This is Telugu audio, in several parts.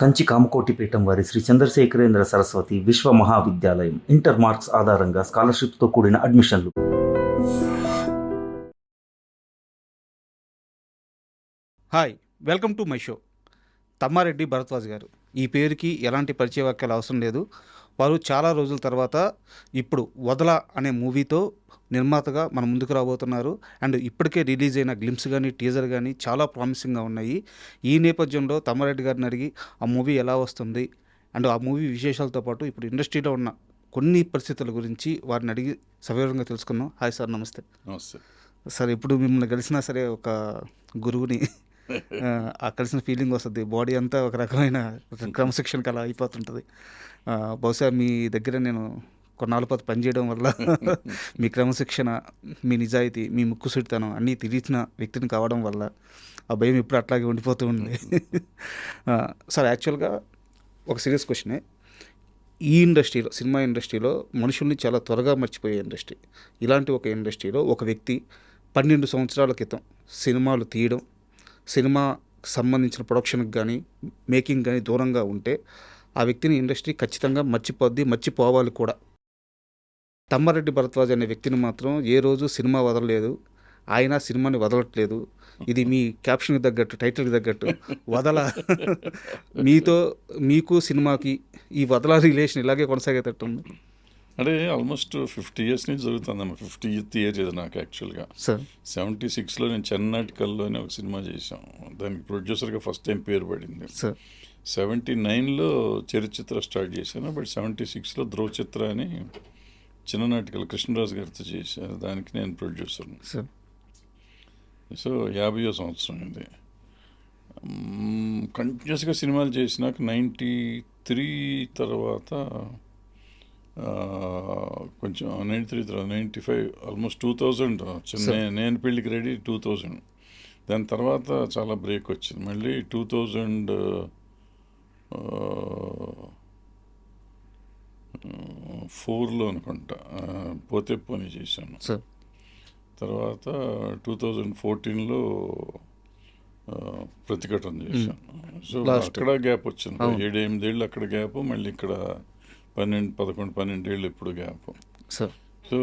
కంచి కామకోటిపీఠం వారి శ్రీ చంద్రశేఖరేంద్ర సరస్వతి విశ్వ మహావిద్యాలయం ఇంటర్ మార్క్స్ ఆధారంగా స్కాలర్షిప్తో కూడిన అడ్మిషన్లు. Hi, welcome to my show. Tammareddy Bharadwaj గారు, ఈ పేరుకి ఎలాంటి పరిచయ వాక్యాలు అవసరం లేదు. వారు చాలా రోజుల తర్వాత ఇప్పుడు వదల అనే మూవీతో నిర్మాతగా మన ముందుకు రాబోతున్నారు. అండ్ ఇప్పటికే రిలీజ్ అయిన గ్లిమ్స్ కానీ టీజర్ కానీ చాలా ప్రామిసింగ్గా ఉన్నాయి. ఈ నేపథ్యంలో తమ్మారెడ్డి గారిని అడిగి ఆ మూవీ ఎలా వస్తుంది అండ్ ఆ మూవీ విశేషాలతో పాటు ఇప్పుడు ఇండస్ట్రీలో ఉన్న కొన్ని పరిస్థితుల గురించి వారిని అడిగి సవివరంగా తెలుసుకుందాం. హాయ్ సార్, నమస్తే. నమస్తే సార్, ఇప్పుడు మిమ్మల్ని కలిసినా సరే ఒక గురువుని ఆ కలిసిన ఫీలింగ్ వస్తుంది. బాడీ అంతా ఒక రకమైన క్రమశిక్షణకి అలా అయిపోతుంటుంది. బహుశా మీ దగ్గర నేను కొన్నాళ్ళ పాటు పనిచేయడం వల్ల మీ క్రమశిక్షణ, మీ నిజాయితీ, మీ ముక్కుసూటితనం అన్నీ తెలిసిన వ్యక్తిని కావడం వల్ల ఆ భయం ఇప్పుడు అట్లాగే ఉండిపోతూ ఉంది. సార్, యాక్చువల్గా ఒక సీరియస్ క్వశ్చనే. ఈ ఇండస్ట్రీలో, సినిమా ఇండస్ట్రీలో మనుషుల్ని చాలా త్వరగా మర్చిపోయే ఇండస్ట్రీ. ఇలాంటి ఒక ఇండస్ట్రీలో ఒక వ్యక్తి 12 సంవత్సరాల క్రితం సినిమాలు తీయడం, సినిమాకి సంబంధించిన ప్రొడక్షన్కి కానీ మేకింగ్ కానీ దూరంగా ఉంటే ఆ వ్యక్తిని ఇండస్ట్రీ ఖచ్చితంగా మర్చిపోవాలి కూడా. తమ్మారెడ్డి భరద్వాజ్ అనే వ్యక్తిని మాత్రం ఏ రోజు సినిమా వదలలేదు, ఆయన సినిమాని వదలట్లేదు. ఇది మీ క్యాప్షన్కి తగ్గట్టు, టైటిల్కి తగ్గట్టు వదల. మీకు సినిమాకి ఈ వదల రిలేషన్ ఇలాగే కొనసాగేటట్టు ఉంది. అంటే ఆల్మోస్ట్ 50 years నుంచి జరుగుతుందమ్మా. 50th ఇయర్ ఇది నాకు యాక్చువల్గా. సార్, 76లో నేను చెన్నాటికల్లోనే ఒక సినిమా చేశాం. దానికి ప్రొడ్యూసర్గా ఫస్ట్ టైం పేరు పడింది. సార్, 79లో చరిత్ర స్టార్ట్ చేశాను. బట్ 76లో ధ్రువచిత్ర అని చిన్న నాటికలు కృష్ణరాజు గారితో చేశాను. దానికి నేను ప్రొడ్యూసర్ని. సార్, సో 50వ సంవత్సరం ఇది. కంటిన్యూస్గా సినిమాలు చేసినాక 93 తర్వాత కొంచెం 93 తర్వాత 95 ఆల్మోస్ట్ 2000 నేను పెళ్ళికి రెడీ 2000. దాని తర్వాత చాలా బ్రేక్ వచ్చింది. మళ్ళీ 2004లో అనుకుంటా పోతే పోనీ చేశాను. తర్వాత 2014లో ప్రతిఘటన చేశాను. సో అక్కడ గ్యాప్ వచ్చింది. 7-8 ఏళ్ళు అక్కడ గ్యాప్, మళ్ళీ ఇక్కడ 12 ఏళ్ళు ఇప్పుడు గ్యాప్. సో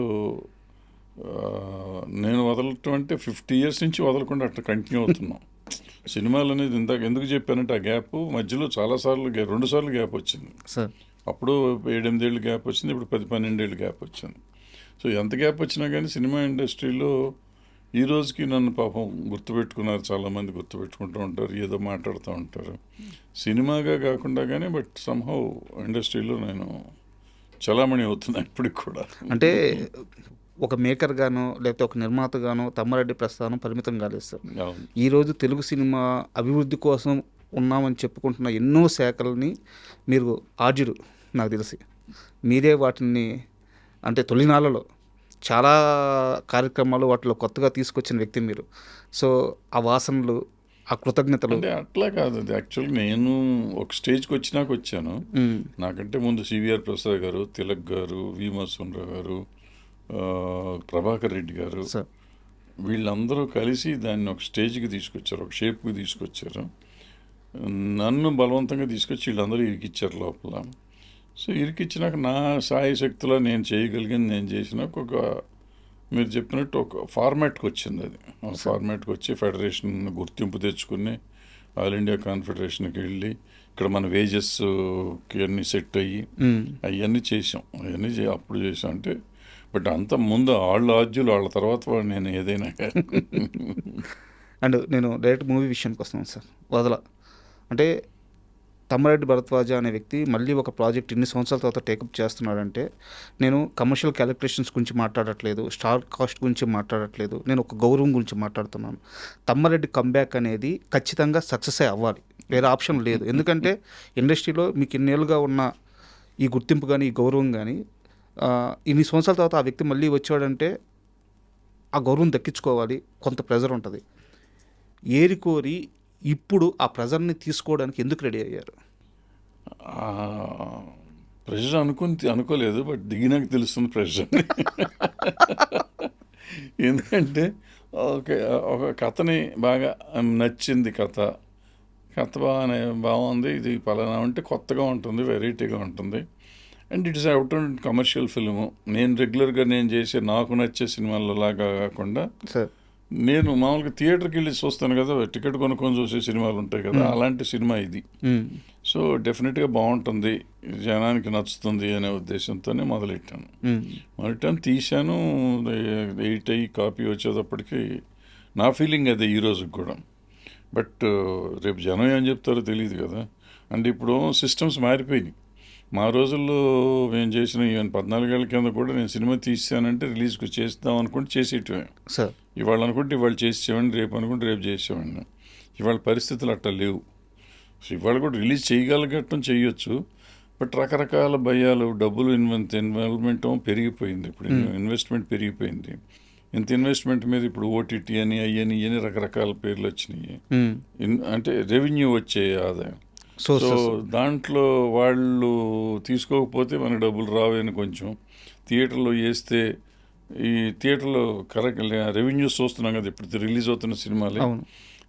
నేను వదలటం అంటే 50 years నుంచి వదలకుండా అట్లా కంటిన్యూ అవుతున్నాం. సినిమాలు అనేది ఇందాక ఎందుకు చెప్పానంటే ఆ గ్యాప్ మధ్యలో చాలాసార్లు 2 సార్లు గ్యాప్ వచ్చింది. అప్పుడు 7-8 ఏళ్ళు గ్యాప్ వచ్చింది, ఇప్పుడు 10-12 ఏళ్ళు గ్యాప్ వచ్చింది. సో ఎంత గ్యాప్ వచ్చినా కానీ సినిమా ఇండస్ట్రీలో ఈ రోజుకి నన్ను పాపం గుర్తుపెట్టుకున్నారు, చాలామంది గుర్తుపెట్టుకుంటూ ఉంటారు, ఏదో మాట్లాడుతూ ఉంటారు. సినిమాగా కాకుండా కానీ బట్ సమ్హౌ ఇండస్ట్రీలో నేను చలామణి అవుతున్నాను ఇప్పటికి కూడా. అంటే ఒక మేకర్గానో లేకపోతే ఒక నిర్మాతగానో తమ్మారెడ్డి ప్రస్థానం పరిమితం కాలేదు సార్. ఈరోజు తెలుగు సినిమా అభివృద్ధి కోసం ఉన్నామని చెప్పుకుంటున్న ఎన్నో శాఖల్ని మీరు ఆర్జుడు, నాకు తెలిసి మీరే వాటిని అంటే తొలినాళ్ళలో చాలా కార్యక్రమాలు వాటిలో కొత్తగా తీసుకొచ్చిన వ్యక్తి మీరు. సో ఆ వాసనలు, ఆ కృతజ్ఞతలు. అంటే అట్లా కాదు, అది యాక్చువల్గా నేను ఒక స్టేజ్కి వచ్చినాక వచ్చాను. నాకంటే ముందు సివిఆర్ ప్రసాద్ గారు, తిలక్ గారు, వి మసూన్రావు గారు, ప్రభాకర్ రెడ్డి గారు, వీళ్ళందరూ కలిసి దాన్ని ఒక స్టేజ్కి తీసుకొచ్చారు, ఒక షేప్కి తీసుకొచ్చారు. నన్ను బలవంతంగా తీసుకొచ్చి వీళ్ళందరూ ఇరికిచ్చారు లోపల. సో ఇరికిచ్చినాక నా సాయి శక్తిలో నేను చేయగలిగింది నేను చేసినాక ఒక మీరు చెప్పినట్టు ఒక ఫార్మాట్కి వచ్చింది. అది ఫార్మాట్కి వచ్చి ఫెడరేషన్ గుర్తింపు తెచ్చుకుని ఆల్ ఇండియా కాన్ఫెడరేషన్కి వెళ్ళి ఇక్కడ మన వేజెస్కి అన్నీ సెట్ అయ్యి అవన్నీ చేసాం. అవన్నీ అప్పుడు చేసాం. అంటే బట్ అంత ముందు వాళ్ళ ఆద్యులు, వాళ్ళ తర్వాత నేను ఏదైనా. అండ్ నేను డైరెక్ట్ మూవీ విషయానికి వస్తున్నాను సార్. వదల అంటే తమ్మారెడ్డి భరద్వాజ అనే వ్యక్తి మళ్ళీ ఒక ప్రాజెక్ట్ ఇన్ని సంవత్సరాల తర్వాత టేకప్ చేస్తున్నాడంటే, నేను కమర్షియల్ క్యాలిక్యులేషన్స్ గురించి మాట్లాడట్లేదు, స్టార్ కాస్ట్ గురించి మాట్లాడట్లేదు, నేను ఒక గౌరవం గురించి మాట్లాడుతున్నాను. తమ్మారెడ్డి కంబ్యాక్ అనేది ఖచ్చితంగా సక్సెస్ అవ్వాలి, వేరే ఆప్షన్ లేదు. ఎందుకంటే ఇండస్ట్రీలో మీకు ఇన్నేళ్ళుగా ఉన్న ఈ గుర్తింపు కానీ ఈ గౌరవం కానీ ఇన్ని సంవత్సరాల తర్వాత ఆ వ్యక్తి మళ్ళీ వచ్చాడంటే ఆ గౌరవం దక్కించుకోవాలి, కొంత ప్రెజర్ ఉంటుంది. ఏరికోరి ఇప్పుడు ఆ ప్రెజర్ని తీసుకోవడానికి ఎందుకు రెడీ అయ్యారు? ప్రెషర్ అనుకోలేదు, బట్ దిగినాక తెలుస్తుంది ప్రెషర్. ఎందుకంటే ఒక కథని బాగా నచ్చింది కథ, కథ బాగుంది, ఇది పలానా అంటే కొత్తగా ఉంటుంది, వెరైటీగా ఉంటుంది. And it is out and commercial film. నేను రెగ్యులర్గా నేను చేసే నాకు నచ్చే సినిమాలలాగా కాకుండా సార్ నేను మామూలుగా థియేటర్కి వెళ్ళి చూస్తాను కదా, టికెట్ కొనుక్కొని చూసే సినిమాలు ఉంటాయి కదా, అలాంటి సినిమా ఇది. సో డెఫినెట్గా బాగుంటుంది, జనానికి నచ్చుతుంది అనే ఉద్దేశంతోనే మొదలెట్టాను. తీశాను, 8 అయ్యి కాపీ వచ్చేటప్పటికి నా ఫీలింగ్ అదే ఈ రోజుకి కూడా. బట్ రేపు జనం ఏం చెప్తారో తెలియదు కదా. అంటే ఇప్పుడు సిస్టమ్స్ మారిపోయినాయి. మా రోజుల్లో మేము చేసిన ఈవెన్ 14 ఏళ్ల కింద కూడా నేను సినిమా తీసానంటే రిలీజ్కి చేద్దాం అనుకుంటే చేసేయటమే. సార్ ఇవాళ అనుకుంటే ఇవాళ చేసేవాడిని, రేపు అనుకుంటే రేపు చేసేవాడిని. ఇవాళ పరిస్థితులు అట్లా లేవు. సో ఇవాళ కూడా రిలీజ్ చేయగలగటం చేయొచ్చు. బట్ రకరకాల భయాలు, డబ్బులు ఇన్వాల్వ్మెంట్ పెరిగిపోయింది. ఇప్పుడు ఇన్వెస్ట్మెంట్ పెరిగిపోయింది. ఇంత ఇన్వెస్ట్మెంట్ మీద ఇప్పుడు ఓటీటీ అని అయ్యని ఇవన్నీ రకరకాల పేర్లు వచ్చినాయి. అంటే రెవెన్యూ వచ్చే ఆదాయం. సో దాంట్లో వాళ్ళు తీసుకోకపోతే మనకు డబ్బులు రావని కొంచెం థియేటర్లో వేస్తే ఈ థియేటర్లో కరెక్ట్ రెవెన్యూస్ చూస్తున్నాం కదా ఇప్పుడు రిలీజ్ అవుతున్న సినిమాలు.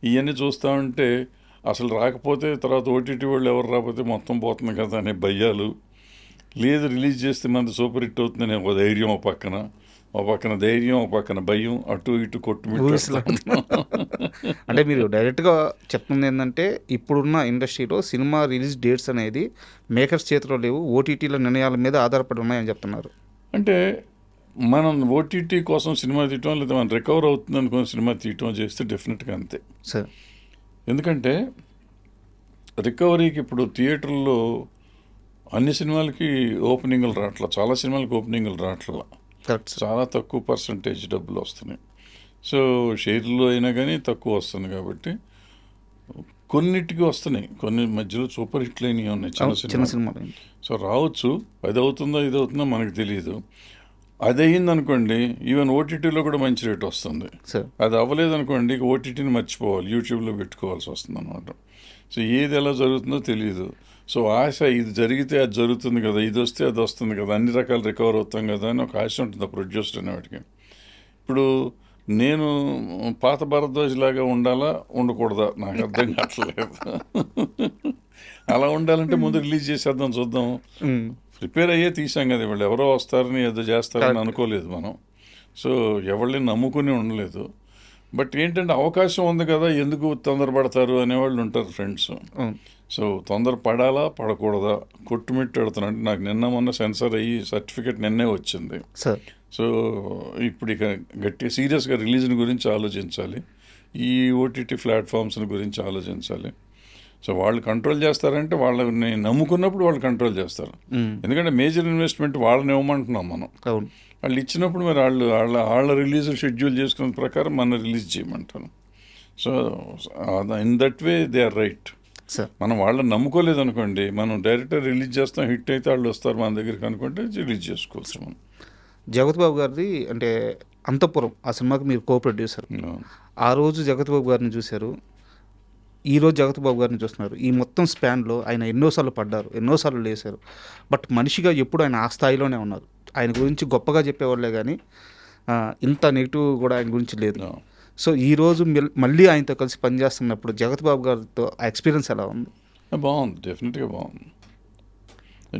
ఇవన్నీ చూస్తూ ఉంటే అసలు రాకపోతే తర్వాత ఓటీటీ వాళ్ళు ఎవరు రాకపోతే మొత్తం పోతుంది కదా అనే భయాలు. లేదు రిలీజ్ చేస్తే మనది సూపర్ హిట్ అవుతుందనే ఒక ధైర్యం, ఒక పక్కన ధైర్యం, ఒక పక్కన భయం, అటు ఇటు కొట్టుమిట్టు. అంటే మీరు డైరెక్ట్గా చెప్తుంది ఏంటంటే ఇప్పుడున్న ఇండస్ట్రీలో సినిమా రిలీజ్ డేట్స్ అనేది మేకర్స్ చేతిలో లేవు, ఓటీటీల నిర్ణయాల మీద ఆధారపడి ఉన్నాయని చెప్తున్నారు. అంటే మనం ఓటీటీ కోసం సినిమా తీయటం, లేదా మనం రికవర్ అవుతుంది అనుకుని సినిమా తీయటం చేస్తే డెఫినెట్గా అంతే సార్. ఎందుకంటే రికవరీకి ఇప్పుడు థియేటర్లో అన్ని సినిమాలకి ఓపెనింగ్లు రావట్లా, చాలా సినిమాలకి ఓపెనింగ్లు రావట్లా, చాలా తక్కువ పర్సంటేజ్ డబ్బులు వస్తున్నాయి. సో షేర్లో అయినా కానీ తక్కువ వస్తుంది కాబట్టి కొన్నిటికి వస్తున్నాయి, కొన్ని మధ్యలో సూపర్ హిట్లు అయినవి ఉన్నాయి చిన్న సినిమాలు. సో రావచ్చు, అది అవుతుందో ఇది అవుతుందో మనకు తెలియదు. అది అయ్యింది అనుకోండి, ఈవెన్ ఓటీటీలో కూడా మంచి రేట్ వస్తుంది. అది అవ్వలేదు అనుకోండి, ఓటీటీని మర్చిపోవాలి, యూట్యూబ్లో పెట్టుకోవాల్సి వస్తుంది అనమాట. సో ఏది ఎలా జరుగుతుందో తెలియదు. సో ఆశ, ఇది జరిగితే అది జరుగుతుంది కదా, ఇది వస్తే అది వస్తుంది కదా, అన్ని రకాలు రికవర్ అవుతాం కదా అని ఒక ఆశ ఉంటుంది ఆ ప్రొడ్యూసర్ అనేవాడికి. ఇప్పుడు నేను పాత భారద్వాజ్ లాగా ఉండాలా ఉండకూడదా నాకు అర్థం కావట్లేదు. అలా ఉండాలంటే ముందు రిలీజ్ చేసేద్దాం, చూద్దాం. ప్రిపేర్ అయ్యే తీసాం కదా, వాళ్ళు ఎవరో వస్తారని ఏదో చేస్తారని అనుకోలేదు మనం. సో ఎవరిని నమ్ముకుని ఉండలేదు. బట్ ఏంటంటే అవకాశం ఉంది కదా, ఎందుకు తొందరపడతారు అనేవాళ్ళు ఉంటారు ఫ్రెండ్స్. సో తొందర పడాలా పడకూడదా కొట్టుమిట్టాడుతున్నా. అంటే నాకు నిన్న మొన్న సెన్సార్ అయ్యి సర్టిఫికేట్ నిన్నే వచ్చింది. సో ఇప్పుడు ఇక గట్టి సీరియస్గా రిలీజ్ని గురించి ఆలోచించాలి, ఈ ఓటీటీ ప్లాట్ఫామ్స్ని గురించి ఆలోచించాలి. సో వాళ్ళు కంట్రోల్ చేస్తారంటే వాళ్ళని నమ్ముకున్నప్పుడు వాళ్ళు కంట్రోల్ చేస్తారు. ఎందుకంటే మేజర్ ఇన్వెస్ట్మెంట్ వాళ్ళని ఇవ్వమంటున్నాం మనం. వాళ్ళు ఇచ్చినప్పుడు మరి వాళ్ళ రిలీజ్ షెడ్యూల్ చేసుకున్న ప్రకారం మన రిలీజ్ చేయమంటాను. So in that way they are right. మనం వాళ్ళని నమ్ముకోలేదు అనుకోండి, మనం డైరెక్ట్గా రిలీజ్ చేస్తాం, హిట్ అయితే వాళ్ళు వస్తారు మన దగ్గరికి అనుకుంటే రిలీజ్ చేసుకోవచ్చు మనం. జగత్ బాబు గారిది అంటే అంతఃపురం ఆ సినిమాకి మీరు కో ప్రొడ్యూసర్. ఆ రోజు జగత్ బాబు గారిని చూశారు, ఈరోజు జగత్ బాబు గారిని చూస్తున్నారు. ఈ మొత్తం స్పాన్లో ఆయన ఎన్నోసార్లు పడ్డారు, ఎన్నోసార్లు లేశారు. బట్ మనిషిగా ఎప్పుడు ఆయన ఆ స్థాయిలోనే ఉన్నారు. ఆయన గురించి గొప్పగా చెప్పేవాళ్ళే కానీ ఇంత నెగిటివ్ కూడా ఆయన గురించి లేదు. సో ఈరోజు మళ్ళీ ఆయనతో కలిసి పనిచేస్తున్నప్పుడు జగత్ బాబు గారితో ఆ ఎక్స్పీరియన్స్ ఎలా ఉంది? బాగుంది, డెఫినెట్గా బాగుంది.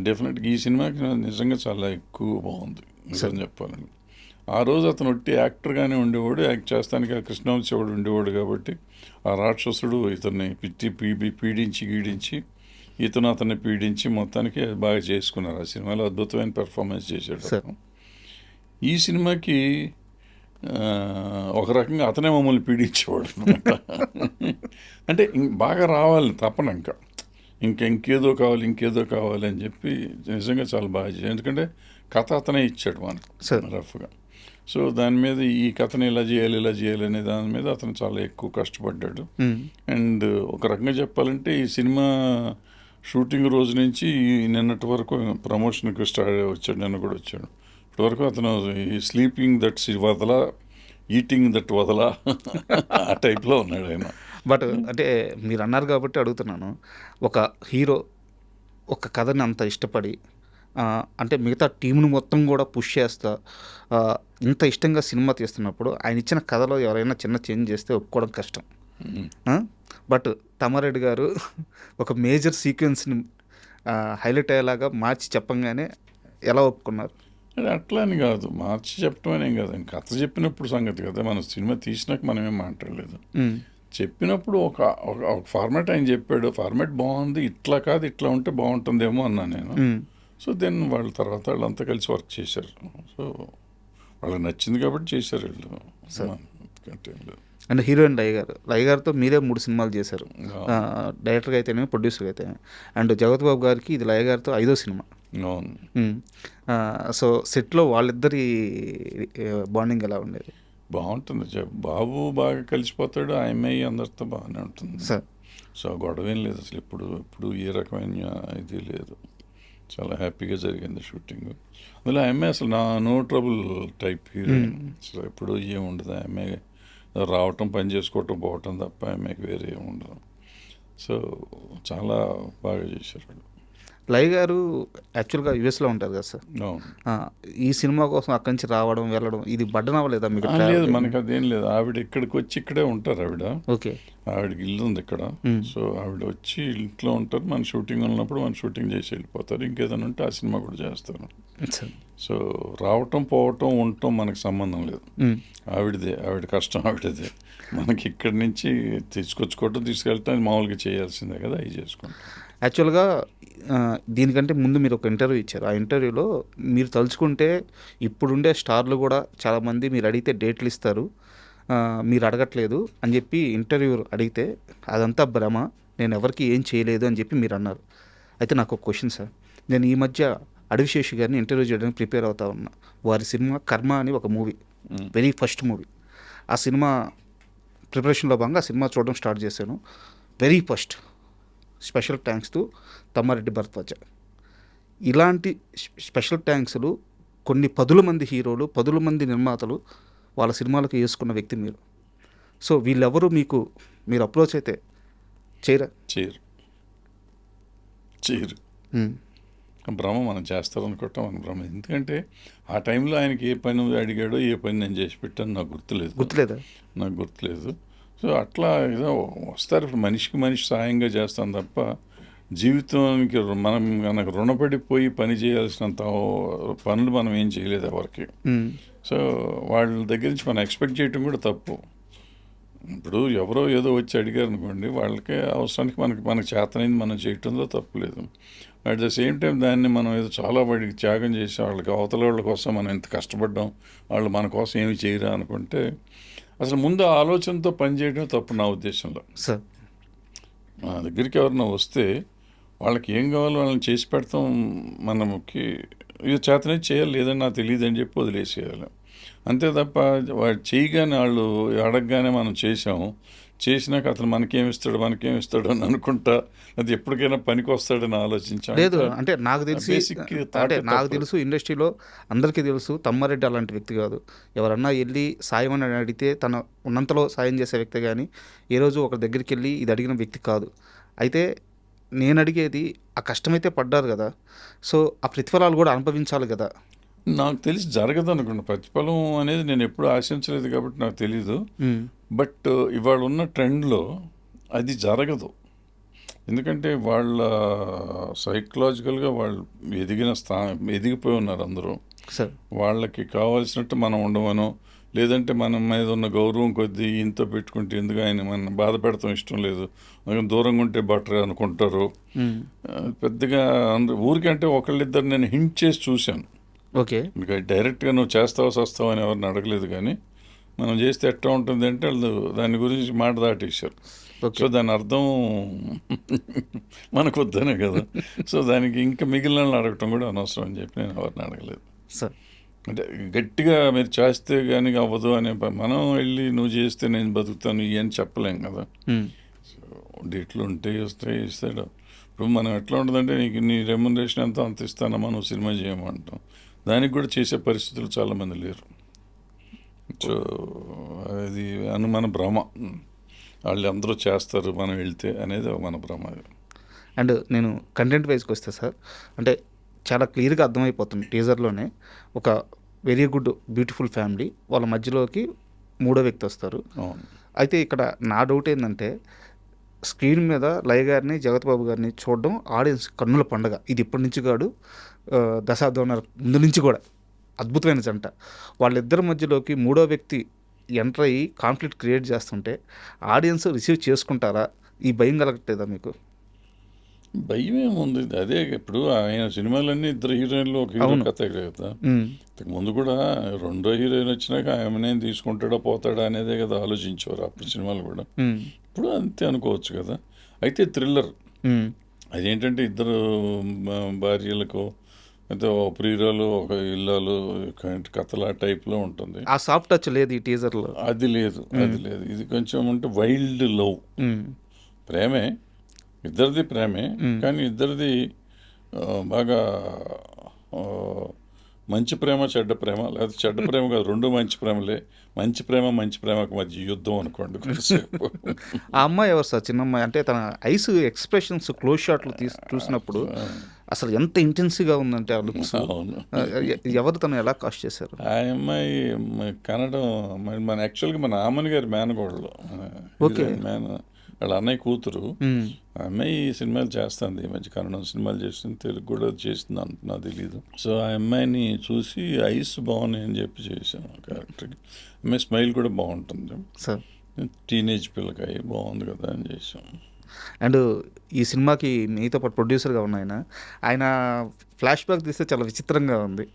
డెఫినెట్గా ఈ సినిమాకి నిజంగా చాలా ఎక్కువ బాగుంది నిజం చెప్పాలని. ఆ రోజు అతను ఒట్టి యాక్టర్గానే ఉండేవాడు, యాక్ట్ చేస్తానికి ఆ కృష్ణవంశీవాడు ఉండేవాడు కాబట్టి ఆ రాక్షసుడు ఇతన్ని పీడించి గీడించి ఇతను అతన్ని పీడించి మొత్తానికి బాగా చేసుకున్నారు. ఆ సినిమాలో అద్భుతమైన పెర్ఫార్మెన్స్ చేశాడు. ఈ సినిమాకి ఒక రకంగా అతనే మమ్మల్ని పీడించేవాడు అనమాట. అంటే బాగా రావాలి తపన, ఇంకేదో కావాలి అని చెప్పి నిజంగా చాలా బాగా చేశాడు. ఎందుకంటే కథ అతనే ఇచ్చాడు మనకు రఫ్గా. సో దాని మీద ఈ కథని ఇలా చేయాలి అనే దాని మీద అతను చాలా ఎక్కువ కష్టపడ్డాడు. అండ్ ఒక రకంగా చెప్పాలంటే ఈ సినిమా షూటింగ్ రోజు నుంచి నిన్నటి వరకు ప్రమోషన్కి వచ్చాడు, నిన్న కూడా వచ్చాడు. ఇప్పటివరకు అతను ఈ స్లీపింగ్ దట్ వదలా, ఈటింగ్ దట్ వదలా ఆ టైప్లో ఉన్నాడు ఆయన. బట్ అంటే మీరు అన్నారు కాబట్టి అడుగుతున్నాను, ఒక హీరో ఒక కథని అంత ఇష్టపడి అంటే మిగతా టీంను మొత్తం కూడా పుష్ చేస్తా ఇంత ఇష్టంగా సినిమా తీస్తున్నప్పుడు ఆయన ఇచ్చిన కథలో ఎవరైనా చిన్న చేంజ్ చేస్తే ఒప్పుకోవడం కష్టం. బట్ తమ్మారెడ్డి గారు ఒక మేజర్ సీక్వెన్స్ని హైలైట్ అయ్యేలాగా మార్చి చెప్పంగానే ఎలా ఒప్పుకున్నారు? అది అట్లా అని కాదు, మార్చి చెప్పడం అనేం కాదు, కథ చెప్పినప్పుడు సంగతి కదా. మనం సినిమా తీసినాక మనం ఏం మాట్లాడలేదు. చెప్పినప్పుడు ఒక ఒక ఫార్మాట్ ఆయన చెప్పాడు, ఫార్మాట్ బాగుంది, ఇట్లా కాదు ఇట్లా ఉంటే బాగుంటుందేమో అన్నా నేను. సో దెన్ వాళ్ళ తర్వాత వాళ్ళంతా కలిసి వర్క్ చేశారు. సో వాళ్ళకి నచ్చింది కాబట్టి చేశారు వీళ్ళు. అండ్ హీరోయిన్ లయ గారితో మీరే 3 సినిమాలు చేశారు, డైరెక్టర్గా అయితేనే, ప్రొడ్యూసర్గా అయితే. అండ్ జగత్ బాబు గారికి ఇది లయ గారితో 5వ సినిమా. సో సెట్లో వాళ్ళిద్దరి బాండింగ్ ఎలా ఉండేది? బాగుంటుంది. బాబు బాగా కలిసిపోతాడు, ఆ అమ్మాయి అందరితో బాగానే ఉంటుంది సార్. సో గొడవ ఏం లేదు అసలు, ఇప్పుడు ఏ రకమైన ఇది లేదు, చాలా హ్యాపీగా జరిగింది షూటింగ్. అందులో ఆ అమ్మాయి అసలు no trouble type heroine. So ఎప్పుడు ఏం ఉండదు, ఆ అమ్మాయి రావటం పని చేసుకోవటం పోవటం తప్ప ఆ అమ్మాయికి వేరే ఏమి ఉండదు. సో చాలా బాగా చేశారు. లయ గారు యాక్చువల్గా యుఎస్లో ఉంటారు కదా సార్. ఈ సినిమా కోసం అక్కడి నుంచి రావడం వెళ్ళడం ఇది బడ్డన్ అవ్వలేదా మీకు? లేదు, మనకు అదేం లేదు. ఆవిడ ఇక్కడికి వచ్చి ఇక్కడే ఉంటారు ఆవిడ. ఓకే. ఆవిడకి ఇల్లు ఉంది ఇక్కడ. సో ఆవిడ వచ్చి ఇంట్లో ఉంటారు, మన షూటింగ్ ఉన్నప్పుడు మన షూటింగ్ చేసి వెళ్ళిపోతారు. ఇంకేదైనా ఉంటే ఆ సినిమా కూడా చేస్తారు. సో రావటం పోవటం ఉండటం మనకు సంబంధం లేదు, ఆవిడ కష్టం ఆవిడదే. మనకి ఇక్కడి నుంచి తీసుకొచ్చుకోవటం తీసుకెళ్ళటం మామూలుగా చేయాల్సిందే కదా, అవి చేసుకుంటాం. యాక్చువల్గా దీనికంటే ముందు మీరు ఒక ఇంటర్వ్యూ ఇచ్చారు. ఆ ఇంటర్వ్యూలో మీరు తలుచుకుంటే ఇప్పుడుండే స్టార్లు కూడా చాలామంది మీరు అడిగితే డేట్లు ఇస్తారు, మీరు అడగట్లేదు అని చెప్పి ఇంటర్వ్యూ అడిగితే అదంతా భ్రమ, నేను ఎవరికి ఏం చేయలేదు అని చెప్పి మీరు అన్నారు. అయితే నాకు ఒక క్వశ్చన్ సార్, నేను ఈ మధ్య అడవిశేషి గారిని ఇంటర్వ్యూ చేయడానికి ప్రిపేర్ అవుతా ఉన్నా. వారి సినిమా కర్మ అని ఒక మూవీ, వెరీ ఫస్ట్ మూవీ. ఆ సినిమా ప్రిపరేషన్లో భాగంగా ఆ సినిమా చూడడం స్టార్ట్ చేశాను. Very first special thanks to Tammareddy Bharadwaja. ఇలాంటి స్పెషల్ థ్యాంక్స్లు కొన్ని 10 మంది హీరోలు, 10 మంది నిర్మాతలు వాళ్ళ సినిమాలకు వేసుకున్న వ్యక్తి మీరు. సో వీళ్ళెవరు మీరు అప్రోచ్ అయితే చేయరు. భ్రమ, మనం చేస్తారనుకోవటం మన భ్రమ. ఎందుకంటే ఆ టైంలో ఆయనకి ఏ పని అడిగాడో ఏ పని నేను చేసి పెట్టాను నాకు గుర్తులేదు. సో అట్లా ఏదో వస్తారు. ఇప్పుడు మనిషికి మనిషి సాయంగా చేస్తాం తప్ప జీవితానికి మనం మనకు రుణపడిపోయి పని చేయాల్సినంత పనులు మనం ఏం చేయలేదు ఎవరికి. సో వాళ్ళ దగ్గర నుంచి మనం ఎక్స్పెక్ట్ చేయటం కూడా తప్పు. ఇప్పుడు ఎవరో ఏదో వచ్చి అడిగారు అనుకోండి, వాళ్ళకే అవసరానికి మనకు చేతనైంది మనం చేయటంలో తప్పు లేదు. అట్ ద సేమ్ టైం దాన్ని మనం ఏదో చాలా వాడికి త్యాగం చేసి వాళ్ళకి అవతల వాళ్ళ కోసం మనం ఎంత కష్టపడ్డాం, వాళ్ళు మన కోసం ఏమి చేయరా అనుకుంటే అసలు ముందు ఆలోచనతో పనిచేయడం తప్పు నా ఉద్దేశంలో. సార్, మా దగ్గరికి ఎవరైనా వస్తే వాళ్ళకి ఏం కావాలో వాళ్ళని చేసి పెడతాం. మనకి ఇది చేతనే చేయాలి, లేదని నాకు తెలియదు అని చెప్పి వదిలేసేయాలి. అంతే తప్ప వాడు చేయగానే వాళ్ళు అడగగానే మనం చేసినాక అతను మనకేమిస్తాడు అని అనుకుంటా, అది ఎప్పటికైనా పనికి వస్తాడని ఆలోచించాను. లేదు అంటే నాకు తెలుసు ఇండస్ట్రీలో అందరికీ తెలుసు తమ్మారెడ్డి అలాంటి వ్యక్తి కాదు. ఎవరన్నా వెళ్ళి సాయం అని అడిగితే తన ఉన్నంతలో సాయం చేసే వ్యక్తి, కానీ ఏ రోజు ఒకరి దగ్గరికి వెళ్ళి ఇది అడిగిన వ్యక్తి కాదు. అయితే నేను అడిగేది, ఆ కష్టమైతే పడ్డారు కదా, సో ఆ ప్రతిఫలాలు కూడా అనుభవించాలి కదా. నాకు తెలిసి జరగదు అనుకోండి, ప్రతిఫలం అనేది నేను ఎప్పుడు ఆశించలేదు కాబట్టి నాకు తెలీదు. బట్ ఇవాళ ఉన్న ట్రెండ్లో అది జరగదు. ఎందుకంటే వాళ్ళ సైకలాజికల్గా వాళ్ళు ఎదిగిపోయి ఉన్నారు అందరూ. వాళ్ళకి కావాల్సినట్టు మనం ఉండమనో, లేదంటే మన మీద ఉన్న గౌరవం కొద్దీ ఇంత పెట్టుకుంటే ఎందుకు ఆయన మనం బాధ పెడతాం ఇష్టం లేదు, దూరంగా ఉంటే బెటర్ అనుకుంటారు. పెద్దగా ఊరికంటే ఒకళ్ళిద్దరు నేను హింట్ చేసి చూశాను. ఓకే, ఇంకా డైరెక్ట్గా నువ్వు చేస్తావు అని ఎవరిని అడగలేదు, కానీ మనం చేస్తే ఎట్లా ఉంటుంది అంటే వాళ్ళు దాని గురించి మాట దాటేశారు. సో దాని అర్థం మనకు వద్దనే కదా. సో దానికి ఇంకా మిగిలిన వాళ్ళని అడగటం కూడా అనవసరం అని చెప్పి నేను ఎవరిని అడగలేదు. అంటే గట్టిగా మీరు చేస్తే కానీ అవ్వదు అనే మనం వెళ్ళి నువ్వు చేస్తే నేను బతుకుతాను ఇవని చెప్పలేం కదా. సో డేట్లు ఉంటే ఇస్తాడు. ఇప్పుడు మనం ఎట్లా ఉంటుందంటే నీ రెమ్యునరేషన్ ఎంత అంత ఇస్తానమ్మా నువ్వు సినిమా చేయమంటాం, దానికి కూడా చేసే పరిస్థితులు చాలామంది లేరు. సో అది మన భ్రమ, వాళ్ళు అందరూ చేస్తారు మనం వెళ్తే అనేది మన భ్రమ. అండ్ నేను కంటెంట్ వైజ్కి వస్తే సార్, అంటే చాలా క్లియర్గా అర్థమైపోతుంది టీజర్లోనే, ఒక వెరీ గుడ్ బ్యూటిఫుల్ ఫ్యామిలీ, వాళ్ళ మధ్యలోకి 3వ వ్యక్తి వస్తారు. అయితే ఇక్కడ నా డౌట్ ఏంటంటే, స్క్రీన్ మీద లయ గారిని, జగత్ బాబు గారిని చూడడం ఆడియన్స్ కన్నుల పండగ. ఇది ఇప్పటి నుంచి కాదు, దశాబ్దంన్నర ముందు నుంచి కూడా అద్భుతమైన జంట. వాళ్ళిద్దరి మధ్యలోకి మూడో వ్యక్తి ఎంటర్ అయ్యి కాన్ఫ్లిక్ట్ క్రియేట్ చేస్తుంటే ఆడియన్స్ రిసీవ్ చేసుకుంటారా? ఈ భయం కలగట్లేదా మీకు? భయం ఏముంది, అదే ఇప్పుడు ఆయన సినిమాలన్నీ ఇద్దరు హీరోయిన్లు ఒక హీరో అవును. కథే కదా. ఉమ్, ఇంతకు ముందు కూడా రెండో హీరోయిన్ వచ్చినాక ఆమెనేం తీసుకుంటాడో పోతాడా అనేదే కదా ఆలోచించేవారు అప్పుడు సినిమాలు కూడా. ఉమ్, ఇప్పుడు అంతే అనుకోవచ్చు కదా. అయితే థ్రిల్లర్ ఉమ్, అదేంటంటే ఇద్దరు భార్యలకు అయితే ఒక ప్రియురాలు ఒక ఇల్లాలు కథల టైప్లో ఉంటుంది. ఆ సాఫ్ట్ టచ్ లేదు ఈ టీజర్లో. అది లేదు, అది లేదు. ఇది కొంచెం అంటే వైల్డ్ లవ్, ప్రేమే, ఇద్దరిది ప్రేమే, కానీ ఇద్దరిది బాగా ఆ, మంచి ప్రేమ చెడ్డ ప్రేమ, లేకపోతే చెడ్డ ప్రేమ కాదు, రెండు మంచి ప్రేమలే. మంచి ప్రేమకు మధ్య యుద్ధం అనుకోండి కొంచెంసేపు. ఆ అమ్మాయి ఎవరు సార్? చిన్న అమ్మాయి అంటే తన ఐస్ ఎక్స్ప్రెషన్స్ క్లోజ్ షాట్లు చూసినప్పుడు అసలు ఎంత ఇంటెన్స్గా ఉందంటే ఆ లుక్స్. అవును. ఎవరు తను ఎలా కాస్ట్ చేశారు? ఆ అమ్మాయి కన్నడం మన యాక్చువల్గా మన ఆమని గారి మేనగోడలు, ఓకే. వాళ్ళ అన్నయ్య కూతురు. ఉమ్, ఆ అమ్మాయి ఈ సినిమాలు చేస్తుంది, ఈ మధ్య కన్నడం సినిమాలు చేస్తుంది, తెలుగు కూడా చేస్తుంది అంత నాకు తెలీదు. సో ఆ అమ్మాయిని చూసి ఐస్ బాగున్నాయి అని చెప్పి చేశాను క్యారెక్టర్కి. అమ్మాయి స్మైల్ కూడా బాగుంటుంది, సార్. టీనేజ్ పిల్లకాయ బాగుంది కదా అని చేసాం. అండ్ ఈ సినిమాకి మీతో పాటు ప్రొడ్యూసర్గా ఉన్న ఆయన ఫ్లాష్ బ్యాక్ తీస్తే చాలా విచిత్రంగా ఉంది.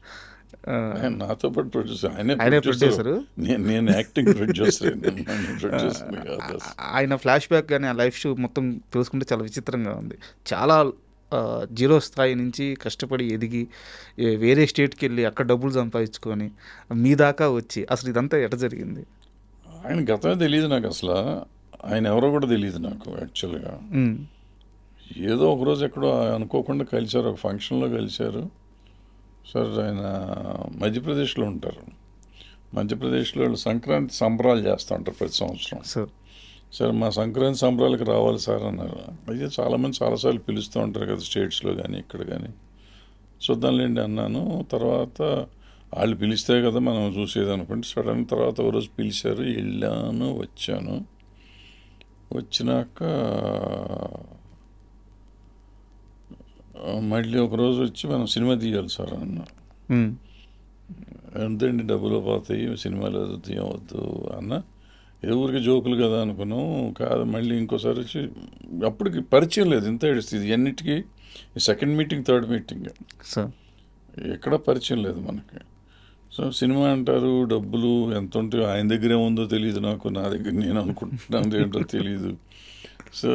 ఆయన నాతో పాటు ప్రొడ్యూసర్, ఆయనే ప్రొడ్యూసర్. నేను యాక్టింగ్ ప్రొడ్యూసర్. ఆయన ఫ్లాష్ బ్యాక్ కానీ ఆ లైఫ్ షో మొత్తం తెలుసుకుంటే చాలా విచిత్రంగా ఉంది. చాలా జీరో స్థాయి నుంచి కష్టపడి ఎదిగి వేరే స్టేట్కి వెళ్ళి అక్కడ డబ్బులు సంపాదించుకొని మీ దాకా వచ్చి అసలు ఇదంతా ఎట జరిగింది? ఆయన గతమే తెలియదు నాకు అసలు, ఆయన ఎవరో కూడా తెలియదు నాకు యాక్చువల్గా. ఉమ్, ఏదో ఒకరోజు ఎక్కడో అనుకోకుండా కలిశారు, ఒక ఫంక్షన్లో కలిశారు. సార్ ఆయన మధ్యప్రదేశ్లో ఉంటారు. మధ్యప్రదేశ్లో వాళ్ళు సంక్రాంతి సంబరాలు చేస్తూ ఉంటారు ప్రతి సంవత్సరం. సార్. సార్ మా సంక్రాంతి సంబరాలకు రావాలి సార్ అన్నారు. అయితే చాలామంది చాలాసార్లు పిలుస్తూ ఉంటారు కదా స్టేట్స్లో కానీ ఇక్కడ కానీ. చూద్దాంలేండి అన్నాను. తర్వాత వాళ్ళు పిలిస్తే కదా మనం చూసేది అనుకుంటే సడన్ తర్వాత ఒక రోజు పిలిచారు, వెళ్ళాను, వచ్చాను. వచ్చినాక మళ్ళీ ఒకరోజు వచ్చి మనం సినిమా తీయాలి సార్ అన్న. ఉమ్, ఎంతండి డబ్బులు పోతాయి, సినిమాలు తీయవద్దు అన్న. ఏ ఊరికి జోకులు కదా అనుకున్నాం. కాదు, మళ్ళీ ఇంకోసారి వచ్చి అప్పటికి పరిచయం లేదు, ఇంత ఏడుస్తుంది అన్నిటికీ. Second meeting, third meeting, sir. ఎక్కడ పరిచయం లేదు మనకి. సో సినిమా అంటారు, డబ్బులు ఎంత ఉంటాయో ఆయన దగ్గర ఏముందో తెలియదు నాకు, నా దగ్గర నేను అనుకుంటున్నాను ఏంటో తెలియదు. సో